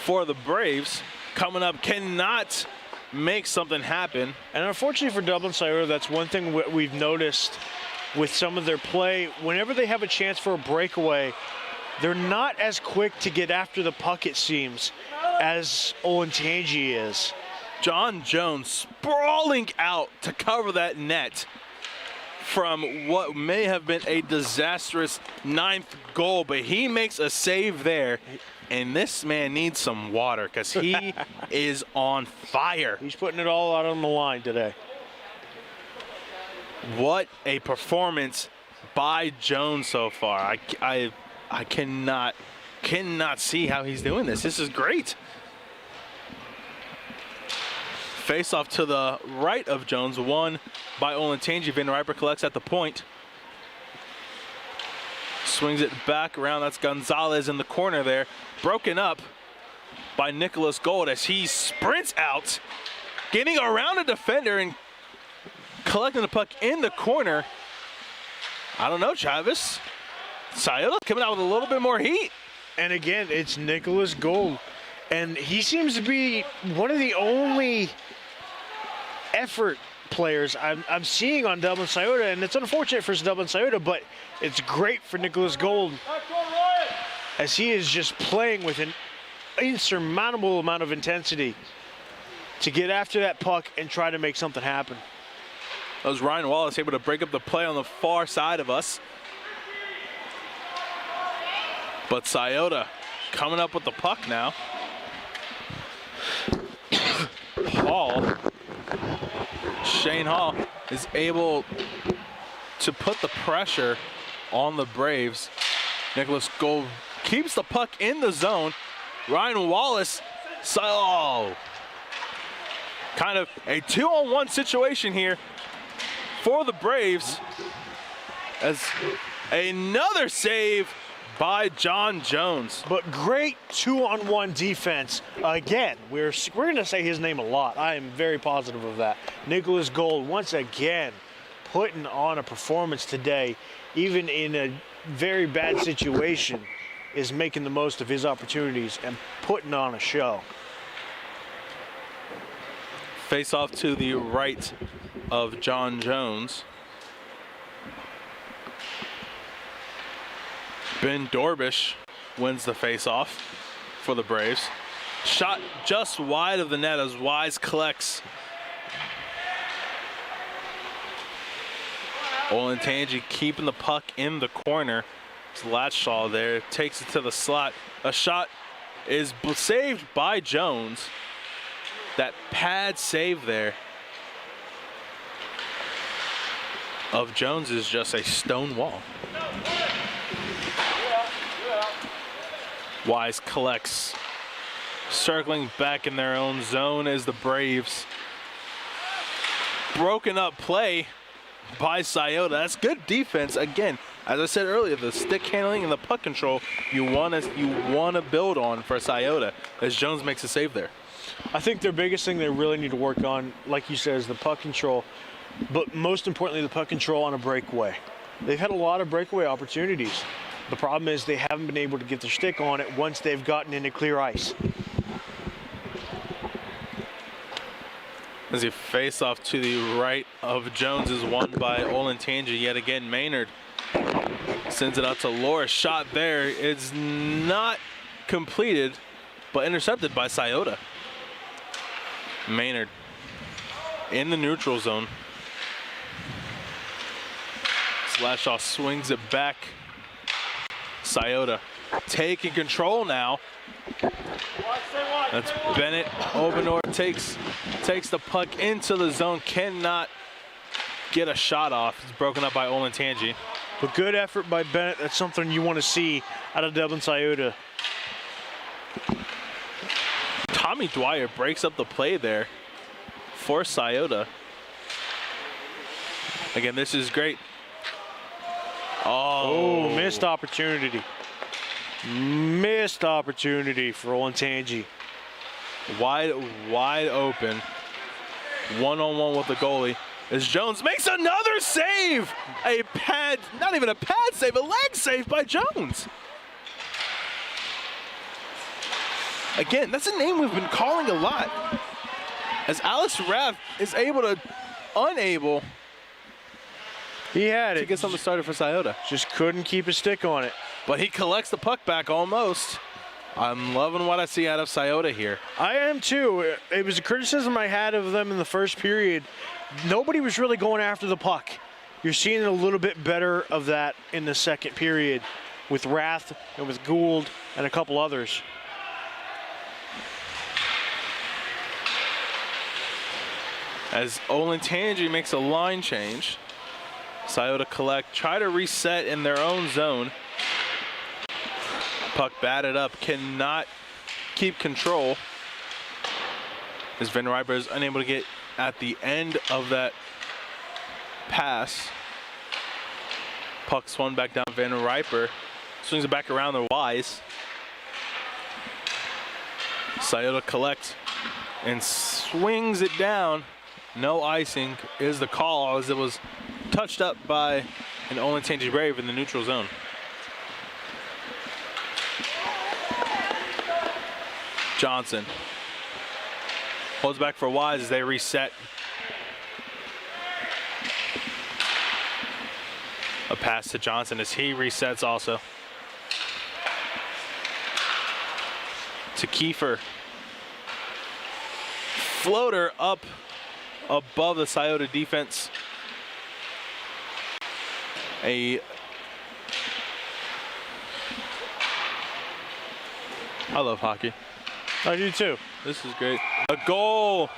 for the Braves. Coming up, cannot make something happen. And unfortunately for Dublin Scioto, that's one thing we've noticed with some of their play. Whenever they have a chance for a breakaway, they're not as quick to get after the puck, it seems, as Olentangy is. John Jones sprawling out to cover that net from what may have been a disastrous 9th goal, but he makes a save there. And this man needs some water because he is on fire. He's putting it all out on the line today. What a performance by Jones so far. I cannot see how he's doing this. This is great. Face off to the right of Jones, won by Olentangy. Van Riper collects at the point. Swings it back around. That's Gonzalez in the corner there. Broken up by Nicholas Gold as he sprints out, getting around a defender and collecting the puck in the corner. I don't know, Travis. Scioto coming out with a little bit more heat. And again, it's Nicholas Gold. And he seems to be one of the only effort players I'm seeing on Dublin Scioto, and it's unfortunate for Dublin Scioto, but it's great for Nicholas Gold as he is just playing with an insurmountable amount of intensity to get after that puck and try to make something happen. That was Ryan Wallace able to break up the play on the far side of us. But Scioto coming up with the puck now. Shane Hall is able to put the pressure on the Braves. Nicholas Gold keeps the puck in the zone. Ryan Wallace, kind of a 2-on-1 situation here for the Braves, as another save by John Jones. But great 2-on-1 defense. Again, we're going to say his name a lot. I am very positive of that. Nicholas Gold, once again, putting on a performance today, even in a very bad situation. is making the most of his opportunities and putting on a show. Face off to the right of John Jones. Ben Dorbish wins the face-off for the Braves. Shot just wide of the net as Wise collects. Olentangy keeping the puck in the corner. It's Latshaw there, takes it to the slot. A shot is saved by Jones. That pad save there of Jones is just a stone wall. Wise collects. Circling back in their own zone is the Braves. Broken up play by Scioto. That's good defense. Again, as I said earlier, the stick handling and the puck control you want to build on for Scioto as Jones makes a save there. I think their biggest thing they really need to work on, like you said, is the puck control, but most importantly, the puck control on a breakaway. They've had a lot of breakaway opportunities. The problem is they haven't been able to get their stick on it once they've gotten into clear ice. As he face off to the right of Jones is won by Olentangy. Yet again, Maynard sends it out to Loris. Shot there. It's not completed, but intercepted by Scioto. Maynard in the neutral zone. Slashaw swings it back. Scioto taking control now. That's Bennett. Obenor takes the puck into the zone. Cannot get a shot off. It's broken up by Olentangy. But good effort by Bennett. That's something you want to see out of Dublin Scioto. Tommy Dwyer breaks up the play there for Scioto. Again, this is great. Oh, missed opportunity. Missed opportunity for Olentangy. Wide open. One-on-one with the goalie. As Jones makes another save. A pad, not even a pad save, a leg save by Jones. Again, that's a name we've been calling a lot. As Alex Raff is unable he had to get something started for Scioto. Just couldn't keep his stick on it. But he collects the puck back almost. I'm loving what I see out of Scioto here. I am too. It was a criticism I had of them in the first period. Nobody was really going after the puck. You're seeing a little bit better of that in the second period with Rath and with Gould and a couple others. As Olentangy makes a line change. Scioto collect, try to reset in their own zone. Puck batted up, cannot keep control. As Van Riper is unable to get at the end of that pass. Puck swung back down. Van Riper swings it back around to Wise. Scioto collects and swings it down. No icing is the call as it was touched up by an Olentangy Brave in the neutral zone. Johnson holds back for Wise as they reset. A pass to Johnson as he resets also. To Kiefer. Floater up above the Scioto defense. I love hockey. I do too. This is great. A goal.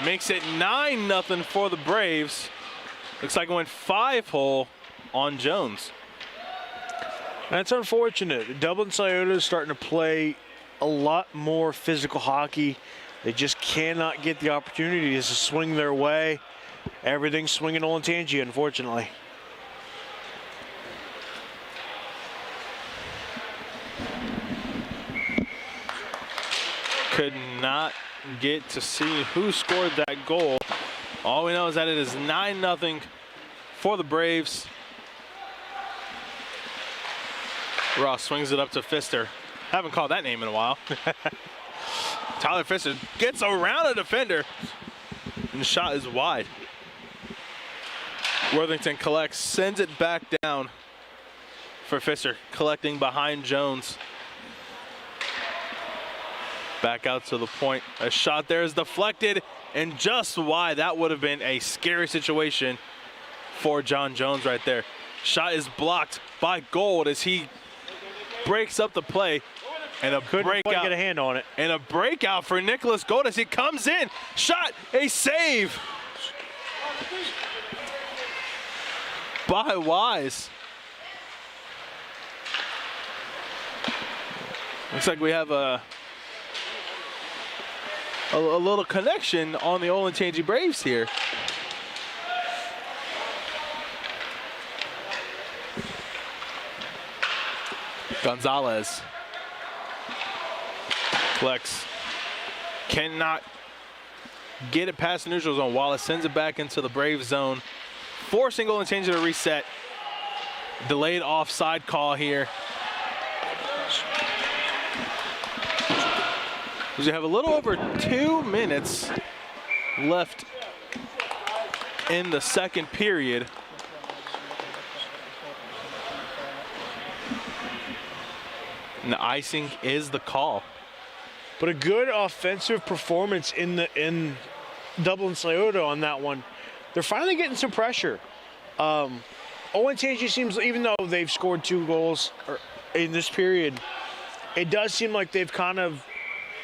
Makes it 9-0 for the Braves. Looks like it went 5-hole on Jones. That's unfortunate. Dublin Scioto is starting to play a lot more physical hockey. They just cannot get the opportunities to swing their way. Everything's swinging Olentangy, unfortunately. Could not get to see who scored that goal. All we know is that it is 9-0 for the Braves. Ross swings it up to Pfister. Haven't called that name in a while. Tyler Pfister gets around a defender, and the shot is wide. Worthington collects, sends it back down for Pfister, collecting behind Jones. Back out to the point. A shot there is deflected and just wide. That would have been a scary situation for John Jones right there. Shot is blocked by Gold as he breaks up the play. And a breakout. Get a hand on it. And a breakout for Nicholas Gold as he comes in. Shot, a save by Wise. Looks like we have a little connection on the Olentangy Braves here. Gonzalez collects, cannot get it past the neutral zone. Wallace sends it back into the Brave zone, forcing Olentangy to reset. Delayed offside call here. We have a little over 2 minutes left in the second period. And the icing is the call. But a good offensive performance in Dublin Scioto on that one. They're finally getting some pressure. Olentangy seems, even though they've scored 2 goals in this period, it does seem like they've kind of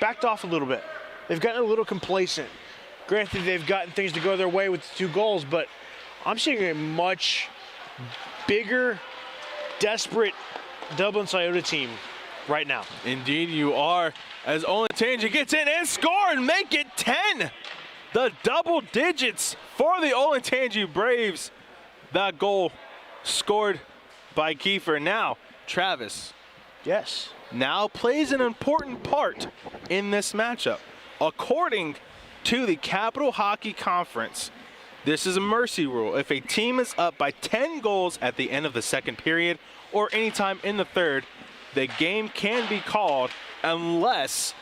backed off a little bit. They've gotten a little complacent. Granted, they've gotten things to go their way with the 2 goals, but I'm seeing a much bigger, desperate Dublin Scioto team right now. Indeed you are, as Olentangy gets in and score and make it 10. The double digits for the Olentangy Braves. That goal scored by Kiefer. Now, Travis. Yes. Now plays an important part in this matchup. According to the Capital Hockey Conference, this is a mercy rule. If a team is up by 10 goals at the end of the second period or anytime in the third, the game can be called unless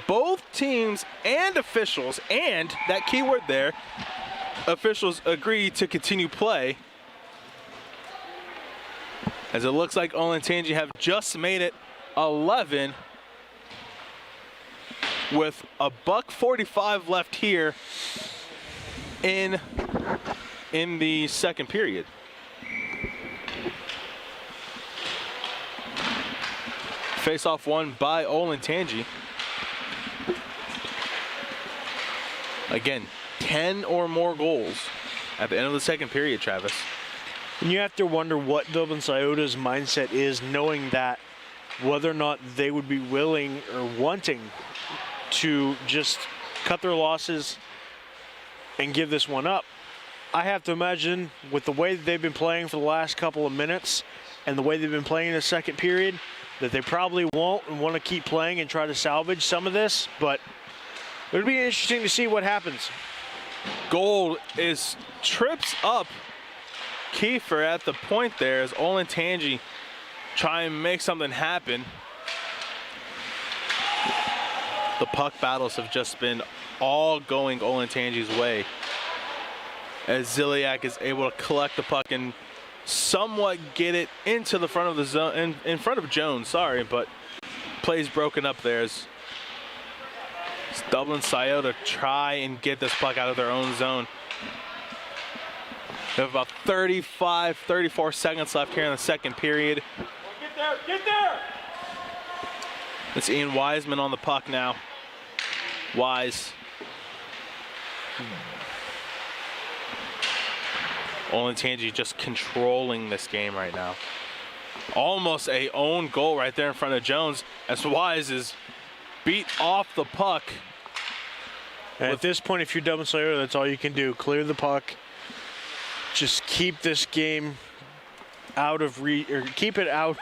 both teams and officials, and that keyword there, officials agree to continue play. As it looks like Olentangy have just made it 11 with a $1:45 left here in the second period. Face-off won by Olentangy. Again, 10 or more goals at the end of the second period, Travis. And you have to wonder what Dublin Scioto's mindset is, knowing that whether or not they would be willing or wanting to just cut their losses and give this one up. I have to imagine with the way that they've been playing for the last couple of minutes and the way they've been playing in the second period, that they probably won't and want to keep playing and try to salvage some of this, but it'll be interesting to see what happens. Gold trips up Kiefer at the point there as Olentangy try and make something happen. The puck battles have just been all going Olentangy's way, as Ziliak is able to collect the puck and somewhat get it into the front of the zone, in front of Jones, sorry, but plays broken up there as Dublin Scioto try and get this puck out of their own zone. We have about 34 seconds left here in the second period. Get there! It's Ian Wiseman on the puck now. Wise. Olentangy just controlling this game right now. Almost a own goal right there in front of Jones as Wise is beat off the puck. And at this point, if you're Dublin Scioto, that's all you can do. Clear the puck. Just keep this game out of keep it out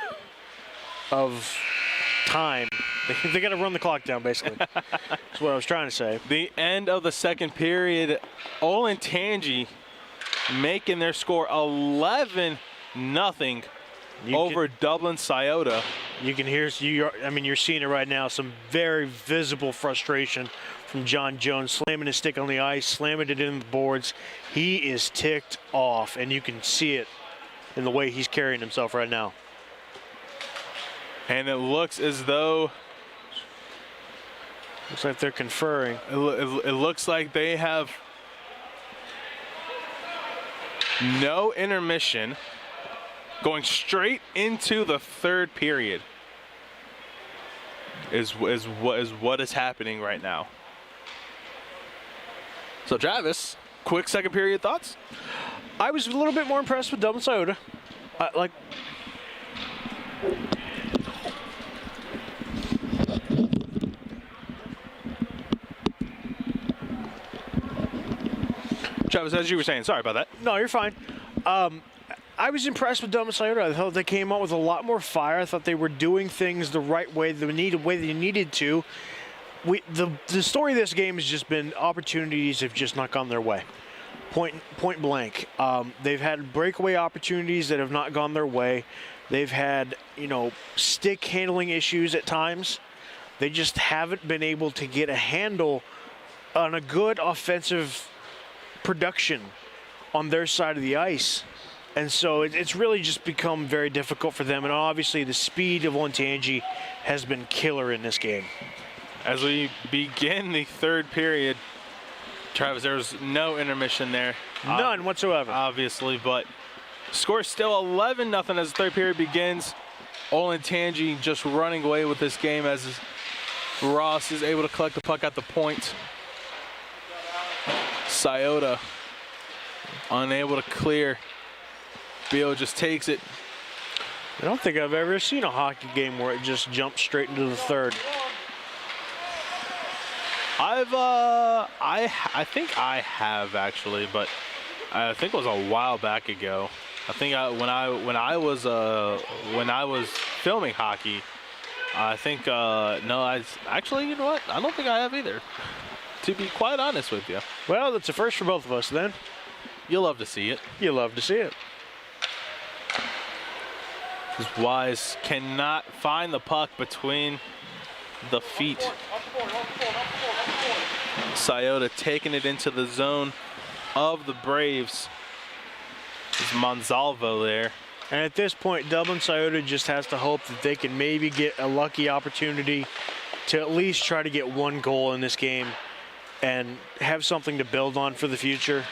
of time. They got to run the clock down, basically. That's what I was trying to say. The end of the second period, Olentangy making their score 11-0. over Dublin Scioto. You can hear, you're seeing it right now, some very visible frustration from John Jones, slamming his stick on the ice, slamming it in the boards. He is ticked off, and you can see it in the way he's carrying himself right now. And it looks as though... Looks like they're conferring. It looks like they have no intermission, going straight into the third period is what is happening right now. So Travis, quick second period thoughts? I was a little bit more impressed with Dublin Scioto. Travis, as you were saying, sorry about that. No, you're fine. I was impressed with Dublin Scioto. I thought they came out with a lot more fire. I thought they were doing things the right way, the way they needed to. The story of this game has just been opportunities have just not gone their way. Point blank. They've had breakaway opportunities that have not gone their way. They've had, stick handling issues at times. They just haven't been able to get a handle on a good offensive production on their side of the ice. And so it's really just become very difficult for them. And obviously the speed of Olentangy has been killer in this game. As we begin the third period, Travis, there's no intermission there. None whatsoever. Obviously, but score still 11-0 as the third period begins. Olentangy just running away with this game as Ross is able to collect the puck at the point. Scioto unable to clear. Beal just takes it. I don't think I've ever seen a hockey game where it just jumps straight into the third. I think I have actually, but I think it was a while back ago. I think when I was filming hockey, I think actually, you know what? I don't think I have either. To be quite honest with you. Well, that's a first for both of us then. You'll love to see it. You love to see it. Because Wise cannot find the puck between the feet. Scioto taking it into the zone of the Braves. There's Monsalvo there. And at this point, Dublin Scioto just has to hope that they can maybe get a lucky opportunity to at least try to get one goal in this game and have something to build on for the future.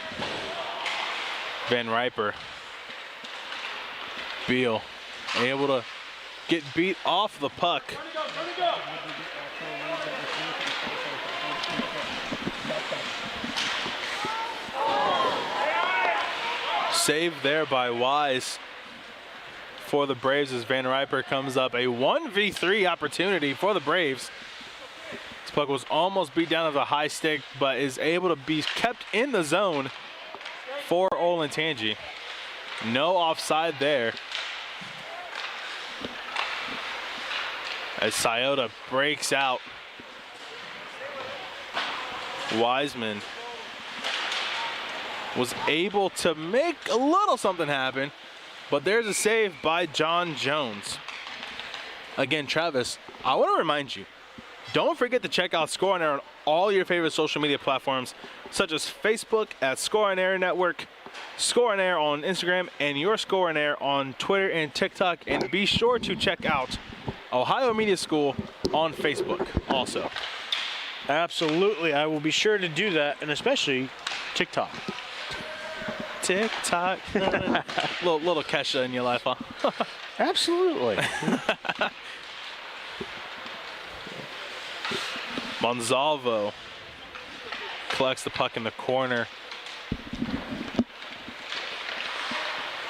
Van Riper. Beal able to get beat off the puck. Saved there by Wise for the Braves as Van Riper comes up. A 1v3 opportunity for the Braves. This puck was almost beat down to the high stick, but is able to be kept in the zone for Olentangy. No offside there. As Scioto breaks out. Wiseman was able to make a little something happen, but there's a save by John Jones. Again, Travis, I want to remind you, don't forget to check out Score on Air on all your favorite social media platforms, such as Facebook at Score on Air Network, Score on Air on Instagram, and your Score on Air on Twitter and TikTok. And be sure to check out Ohio Media School on Facebook also. Absolutely, I will be sure to do that, and especially TikTok. TikTok. little Kesha in your life, huh? Absolutely. Monsalvo collects the puck in the corner.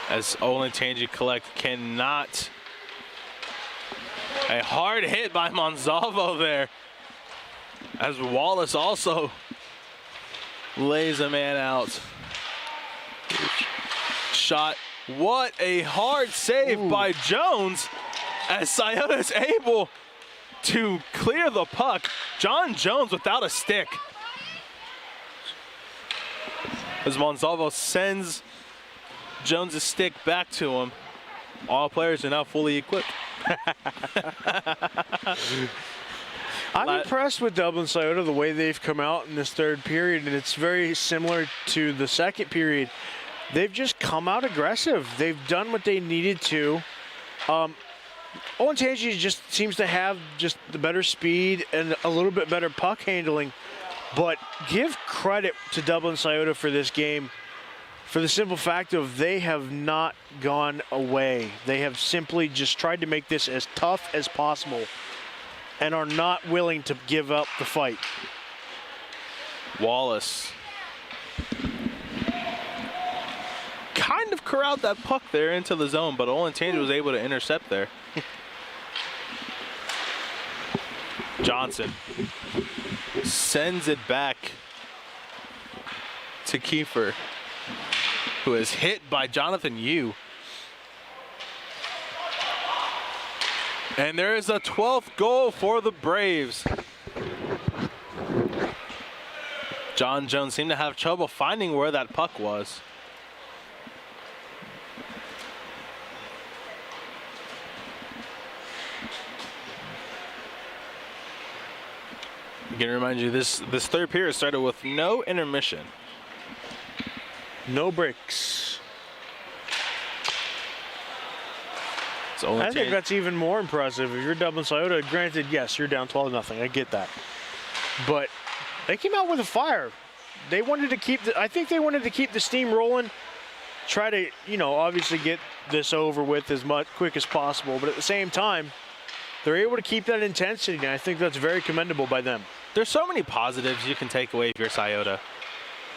As Olentangy cannot. A hard hit by Monsalvo there. As Wallace also lays a man out. Shot. What a hard save by Jones as Scioto is able to clear the puck. John Jones without a stick. As Monsalvo sends Jones' stick back to him. All players are now fully equipped. I'm impressed with Dublin Scioto, the way they've come out in this third period, and it's very similar to the second period. They've just come out aggressive. They've done what they needed to. Olentangy just seems to have just the better speed and a little bit better puck handling, but give credit to Dublin Scioto for this game for the simple fact of they have not gone away. They have simply just tried to make this as tough as possible and are not willing to give up the fight. Wallace kind of corralled that puck there into the zone, but Olentangy was able to intercept there. Johnson sends it back to Kiefer, who is hit by Jonathan Yu. And there is a 12th goal for the Braves. John Jones seemed to have trouble finding where that puck was. I'm gonna remind you, this third period started with no intermission. No breaks. So I think that's even more impressive. If you're Dublin Scioto, granted, yes, you're down 12-0. I get that. But they came out with a fire. They wanted to keep I think they wanted to keep the steam rolling, try to, obviously get this over with as quick as possible. But at the same time, they're able to keep that intensity, and I think that's very commendable by them. There's so many positives you can take away if you're Scioto.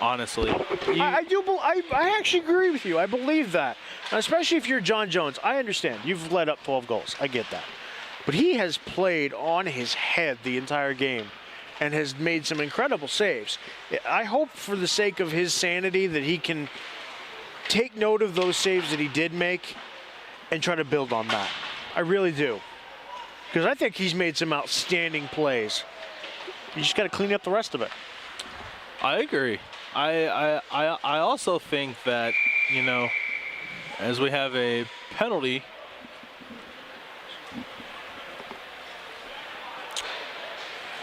Honestly, I actually agree with you. I believe that, especially if you're John Jones. I understand you've led up 12 goals. I get that, but he has played on his head the entire game, and has made some incredible saves. I hope, for the sake of his sanity, that he can take note of those saves that he did make, and try to build on that. I really do, because I think he's made some outstanding plays. You just got to clean up the rest of it. I agree. I also think that, as we have a penalty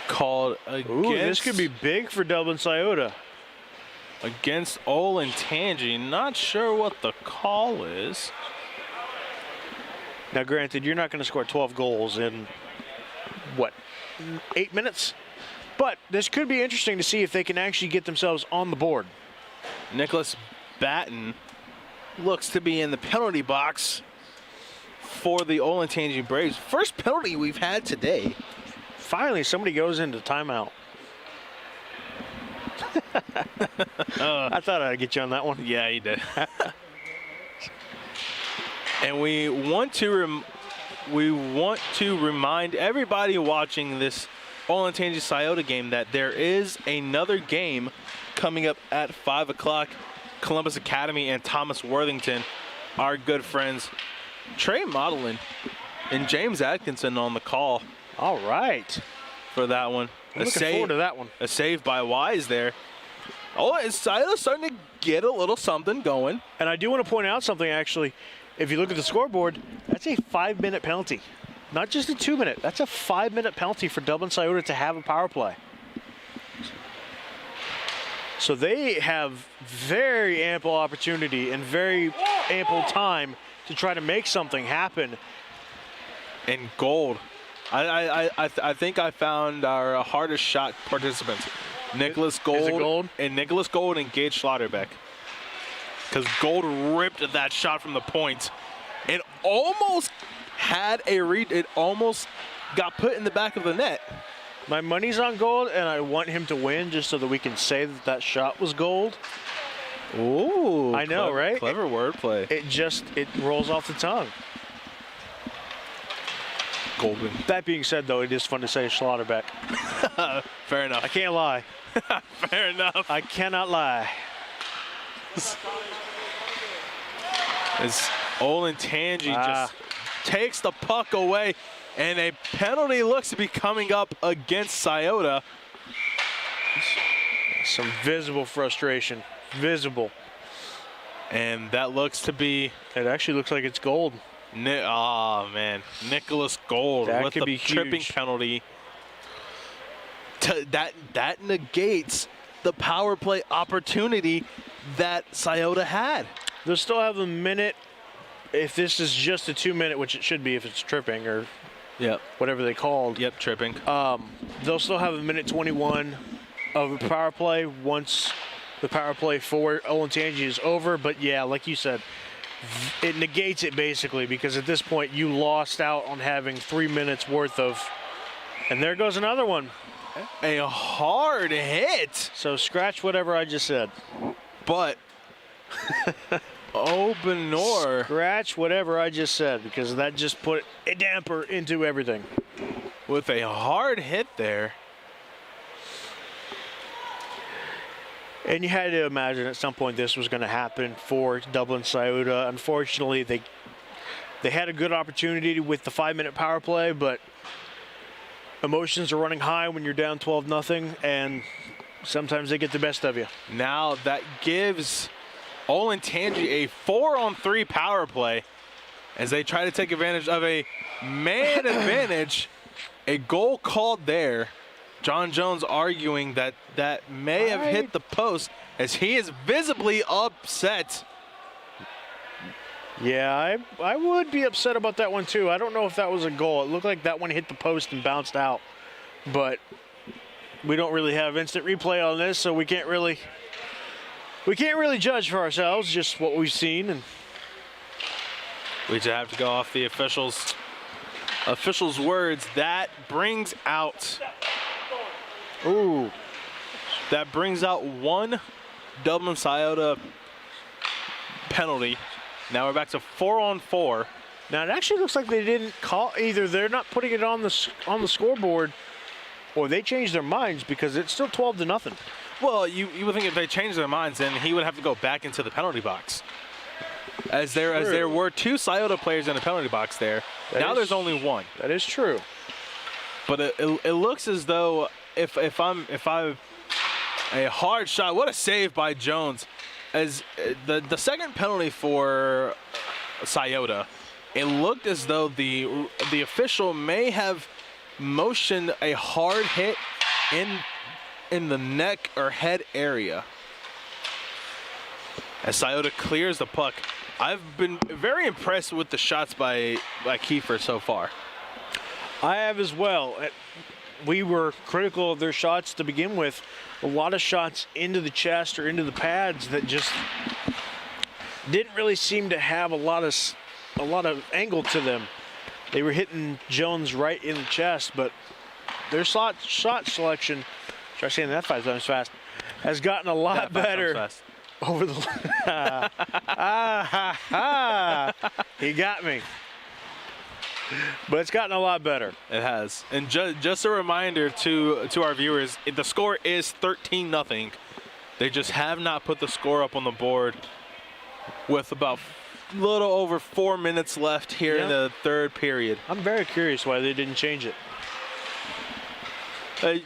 called against... Ooh, this could be big for Dublin Scioto. Against Olentangy. Not sure what the call is. Now, granted, you're not going to score 12 goals in, 8 minutes? But this could be interesting to see if they can actually get themselves on the board. Nicholas Batten looks to be in the penalty box for the Olentangy Braves. First penalty we've had today. Finally, somebody goes into timeout. I thought I'd get you on that one. Yeah, you did. And we want to remind everybody watching this Olentangy Scioto game that there is another game coming up at 5 o'clock. Columbus Academy and Thomas Worthington, our good friends Trey Modelin and James Atkinson on the call. All right. For that one. I'm looking forward to that one. A save by Wise there. Oh, Scioto's starting to get a little something going. And I do want to point out something, actually. If you look at the scoreboard, that's a 5-minute penalty. Not just a 2-minute. That's a 5-minute penalty for Dublin Scioto to have a power play. So they have very ample opportunity and very ample time to try to make something happen. And Gold. I think I found our hardest shot participants. Nicholas Gold, Is it Gold? And Nicholas Gold and Gage Schlotterbeck. Because Gold ripped that shot from the point. It almost had a read. It almost got put in the back of the net. My money's on Gold, and I want him to win just so that we can say that that shot was Gold. Ooh, I know, right? Clever wordplay. It rolls off the tongue. Golden. That being said, though, it is fun to say Schlotterbeck. Fair enough. I can't lie. Fair enough. I cannot lie. As Olentangy just takes the puck away, and a penalty looks to be coming up against Scioto. Some visible frustration. Visible. And that looks to be... It actually looks like it's Gold. Oh, man. Nicholas Gold That with could the be tripping huge. penalty. That negates the power play opportunity that Scioto had. They'll still have a minute if this is just a 2-minute, which it should be if it's tripping or whatever they called. Yep, tripping. They'll still have a minute 21 of a power play once the power play for Olentangy is over. But yeah, like you said, it negates it basically because at this point you lost out on having 3 minutes worth of, and there goes another one. A hard hit. So scratch whatever I just said. But Obenor. Scratch whatever I just said because that just put a damper into everything. With a hard hit there. And you had to imagine at some point this was going to happen for Dublin Scioto. Unfortunately, they had a good opportunity with the 5-minute power play, but emotions are running high when you're down 12-0, and sometimes they get the best of you. Now that gives Olentangy a 4-on-3 power play as they try to take advantage of a man advantage. A goal called there. John Jones arguing that that may have hit the post as he is visibly upset. Yeah, I would be upset about that one too. I don't know if that was a goal. It looked like that one hit the post and bounced out. But we don't really have instant replay on this, so we can't really judge for ourselves, just what we've seen. And we just have to go off the officials' words. That brings out one Dublin Scioto penalty. Now we're back to 4-on-4. Now it actually looks like they didn't call either. They're not putting it on the scoreboard, or they changed their minds because it's still 12-0. Well, you would think if they changed their minds, then he would have to go back into the penalty box. As there were 2 Scioto players in the penalty box there. Now there's only 1. That is true. But it looks as though if I'm a hard shot. What a save by Jones. As the second penalty for Scioto, it looked as though the official may have motioned a hard hit in the neck or head area. As Scioto clears the puck. I've been very impressed with the shots by Kiefer so far. I have as well. We were critical of their shots to begin with. A lot of shots into the chest or into the pads that just didn't really seem to have a lot of angle to them. They were hitting Jones right in the chest, but their shot selection, try saying that 5 times fast, has gotten a lot better over the. He got me. But it's gotten a lot better. It has. And just a reminder to our viewers, the score is 13-0. They just have not put the score up on the board with about a little over 4 minutes left here in the third period. I'm very curious why they didn't change it.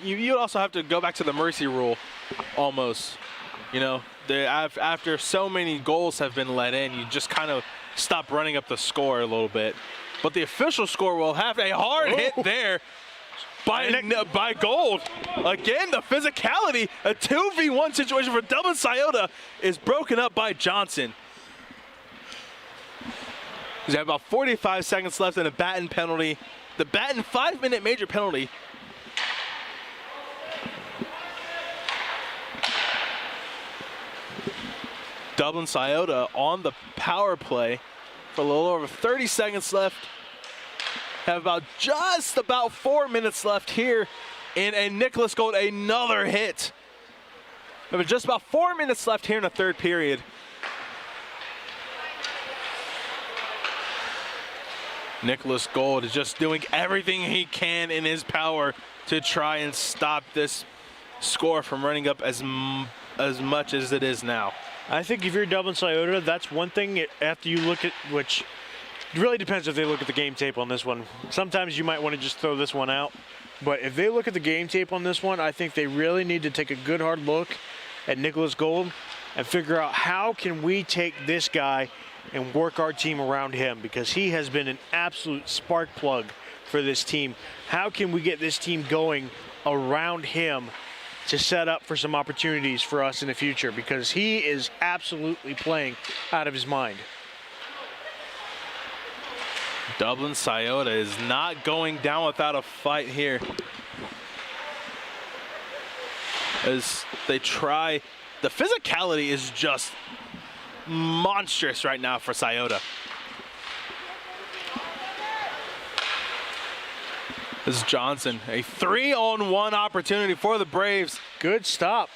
You also have to go back to the mercy rule almost. You know, after so many goals have been let in, you just kind of stop running up the score a little bit. But the official score will have a hard hit there by Gold. Again, the physicality, a 2v1 situation for Dublin Scioto is broken up by Johnson. He's got about 45 seconds left in a Batten penalty. The Batten 5-minute major penalty. Dublin Scioto on the power play for a little over 30 seconds left. Have just about 4 minutes left here in Nicholas Gold, another hit. Have just about 4 minutes left here in the third period. Nicholas Gold is just doing everything he can in his power to try and stop this score from running up as much as it is now. I think if you're Dublin Scioto, that's one thing after you look at, which it really depends if they look at the game tape on this one. Sometimes you might want to just throw this one out. But if they look at the game tape on this one, I think they really need to take a good hard look at Nicholas Gold and figure out how can we take this guy and work our team around him, because he has been an absolute spark plug for this team. How can we get this team going around him to set up for some opportunities for us in the future, because he is absolutely playing out of his mind. Dublin Scioto is not going down without a fight here, as they try. The physicality is just monstrous right now for Scioto. This is Johnson, a 3-on-1 opportunity for the Braves. Good stop.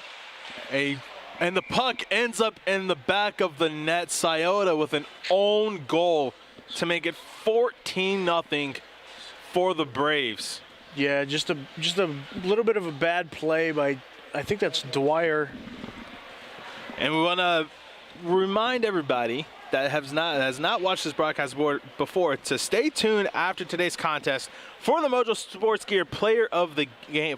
And the puck ends up in the back of the net. Scioto with an own goal to make it 14-0 for the Braves. Yeah, just a little bit of a bad play by, I think that's Dwyer. And we want to remind everybody that has not watched this broadcast board before to stay tuned after today's contest for the Mojo Sports Gear Player of the Game.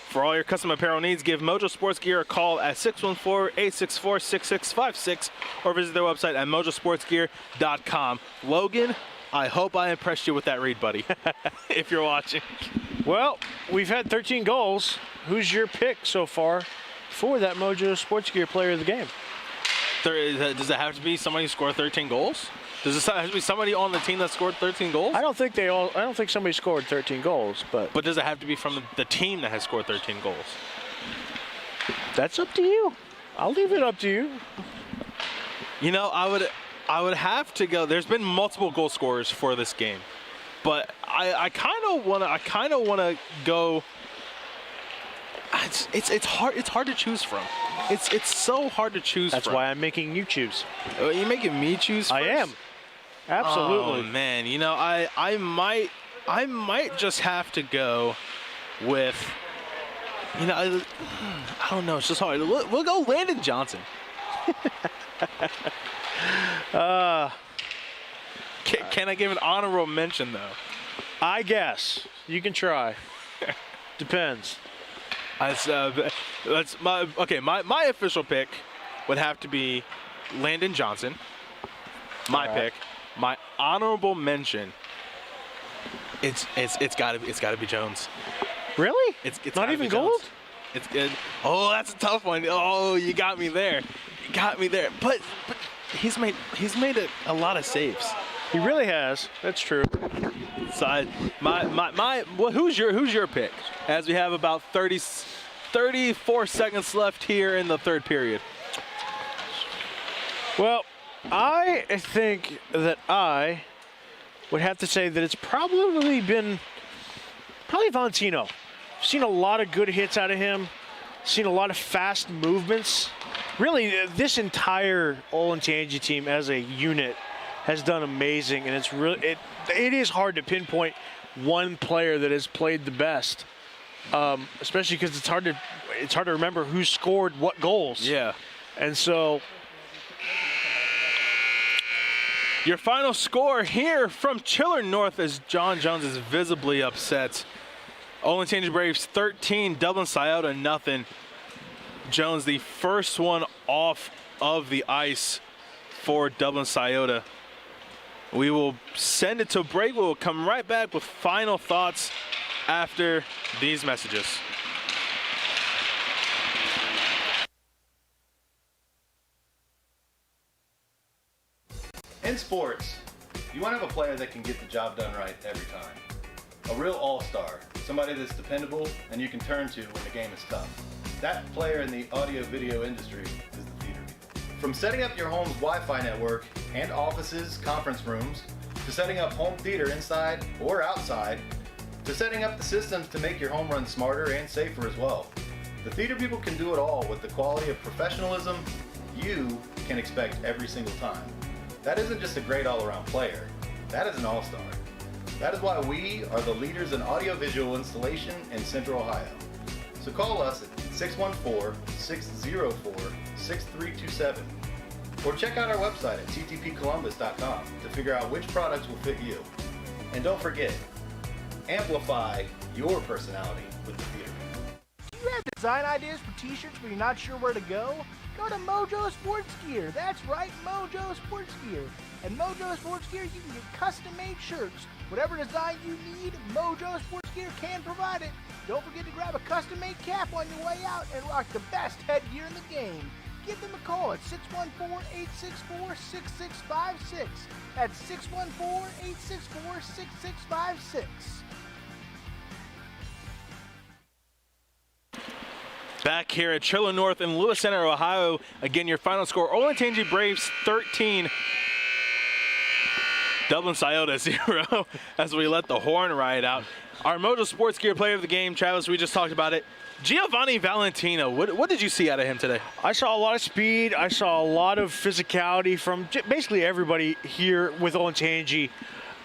For all your custom apparel needs, give Mojo Sports Gear a call at 614-864-6656 or visit their website at mojosportsgear.com. Logan, I hope I impressed you with that read, buddy, if you're watching. Well, we've had 13 goals. Who's your pick so far for that Mojo Sports Gear Player of the Game? Does it have to be somebody who scored 13 goals? Does it have to be somebody on the team that scored 13 goals? I don't think somebody scored 13 goals, but does it have to be from the team that has scored 13 goals? That's up to you. I'll leave it up to you. You know, I would have to go. There's been multiple goal scorers for this game, but I kind of wanna go. It's hard to choose from. It's so hard to choose from. That's why I'm making you choose. Are you making me choose first? I am. Absolutely. Oh man, you know, I might just have to go with, you know, I don't know, it's just hard. We'll go Landon Johnson. Can I give an honorable mention though? I guess you can try. Depends. That's my official pick would have to be Landon Johnson. My pick. My honorable mention. It's gotta be Jones. Really? It's not even gold. It's good. Oh, that's a tough one. Oh, you got me there. But he's made a lot of saves. He really has. That's true. So who's your pick? As we have about 34 seconds left here in the third period. Well, I think that I would have to say that it's probably Valentino. I've seen a lot of good hits out of him. Seen a lot of fast movements. Really, this entire Olentangy team as a unit has done amazing, and it is hard to pinpoint one player that has played the best, especially because it's hard to remember who scored what goals. Yeah, and so. Your final score here from Chiller North as John Jones is visibly upset. Olentangy Braves 13, Dublin Scioto nothing. Jones, the first one off of the ice for Dublin Scioto. We will send it to break. We will come right back with final thoughts after these messages. In sports, you want to have a player that can get the job done right every time. A real all-star, somebody that's dependable and you can turn to when the game is tough. That player in the audio-video industry is the theater people. From setting up your home's Wi-Fi network and offices, conference rooms, to setting up home theater inside or outside, to setting up the systems to make your home run smarter and safer as well. The theater people can do it all with the quality of professionalism you can expect every single time. That isn't just a great all-around player, that is an all-star. That is why we are the leaders in audiovisual installation in Central Ohio. So call us at 614-604-6327 or check out our website at ttpcolumbus.com to figure out which products will fit you. And don't forget, amplify your personality with the theater. you have design ideas for t-shirts but you're not sure where to go? Go to Mojo Sports Gear. That's right, Mojo Sports Gear. At Mojo Sports Gear, you can get custom-made shirts. Whatever design you need, Mojo Sports Gear can provide it. Don't forget to grab a custom-made cap on your way out and rock the best headgear in the game. Give them a call at 614-864-6656. That's 614-864-6656. Back here at Triller North in Lewis Center, Ohio. Again, your final score, Olentangy Braves 13, Dublin Scioto 0, as we let the horn ride out. Our Mojo Sports Gear player of the game, Travis, we just talked about it. Giovanni Valentino, what did you see out of him today? I saw a lot of speed. I saw a lot of physicality from basically everybody here with Olentangy.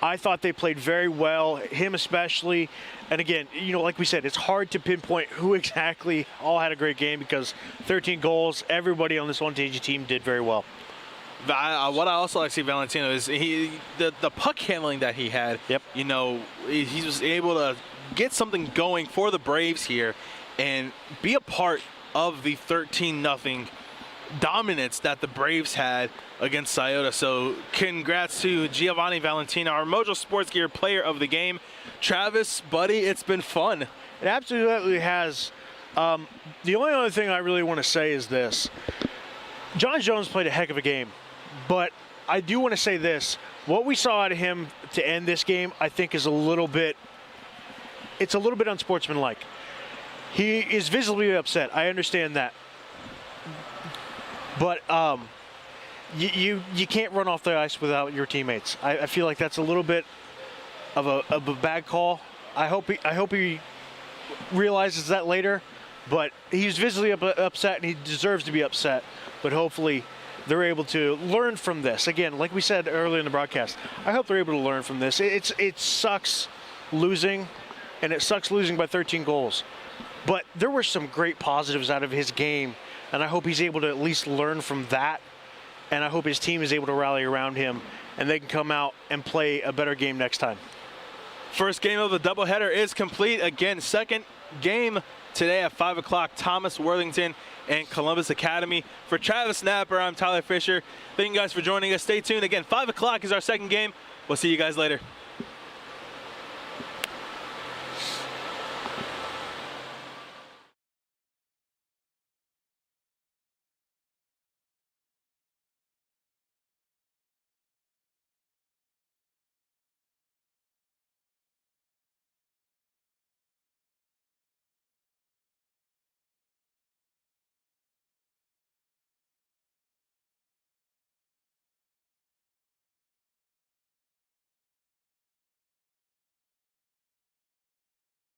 I thought they played very well, him especially. And again, you know, like we said, it's hard to pinpoint who exactly all had a great game because 13 goals, everybody on this Olentangy team did very well. What I also like to see Valentino is the puck handling that he had. Yep. You know, he was able to get something going for the Braves here and be a part of the 13-0 dominance that the Braves had against Scioto. So congrats to Giovanni Valentino, our Mojo Sports Gear player of the game. Travis, buddy, it's been fun. It absolutely has. The only other thing I really want to say is this. John Jones played a heck of a game, but I do want to say this. What we saw out of him to end this game, I think, is a little bit unsportsmanlike. He is visibly upset. I understand that. But you can't run off the ice without your teammates. I feel like that's a little bit of a bad call. I hope he realizes that later. But he's visibly upset, and he deserves to be upset. But hopefully they're able to learn from this. Again, like we said earlier in the broadcast, I hope they're able to learn from this. It sucks losing, and it sucks losing by 13 goals. But there were some great positives out of his game, and I hope he's able to at least learn from that. And I hope his team is able to rally around him, and they can come out and play a better game next time. First game of the doubleheader is complete. Again, second game today at 5 o'clock, Thomas Worthington and Columbus Academy. For Travis Napper, I'm Tyler Fisher. Thank you guys for joining us. Stay tuned. Again, 5 o'clock is our second game. We'll see you guys later.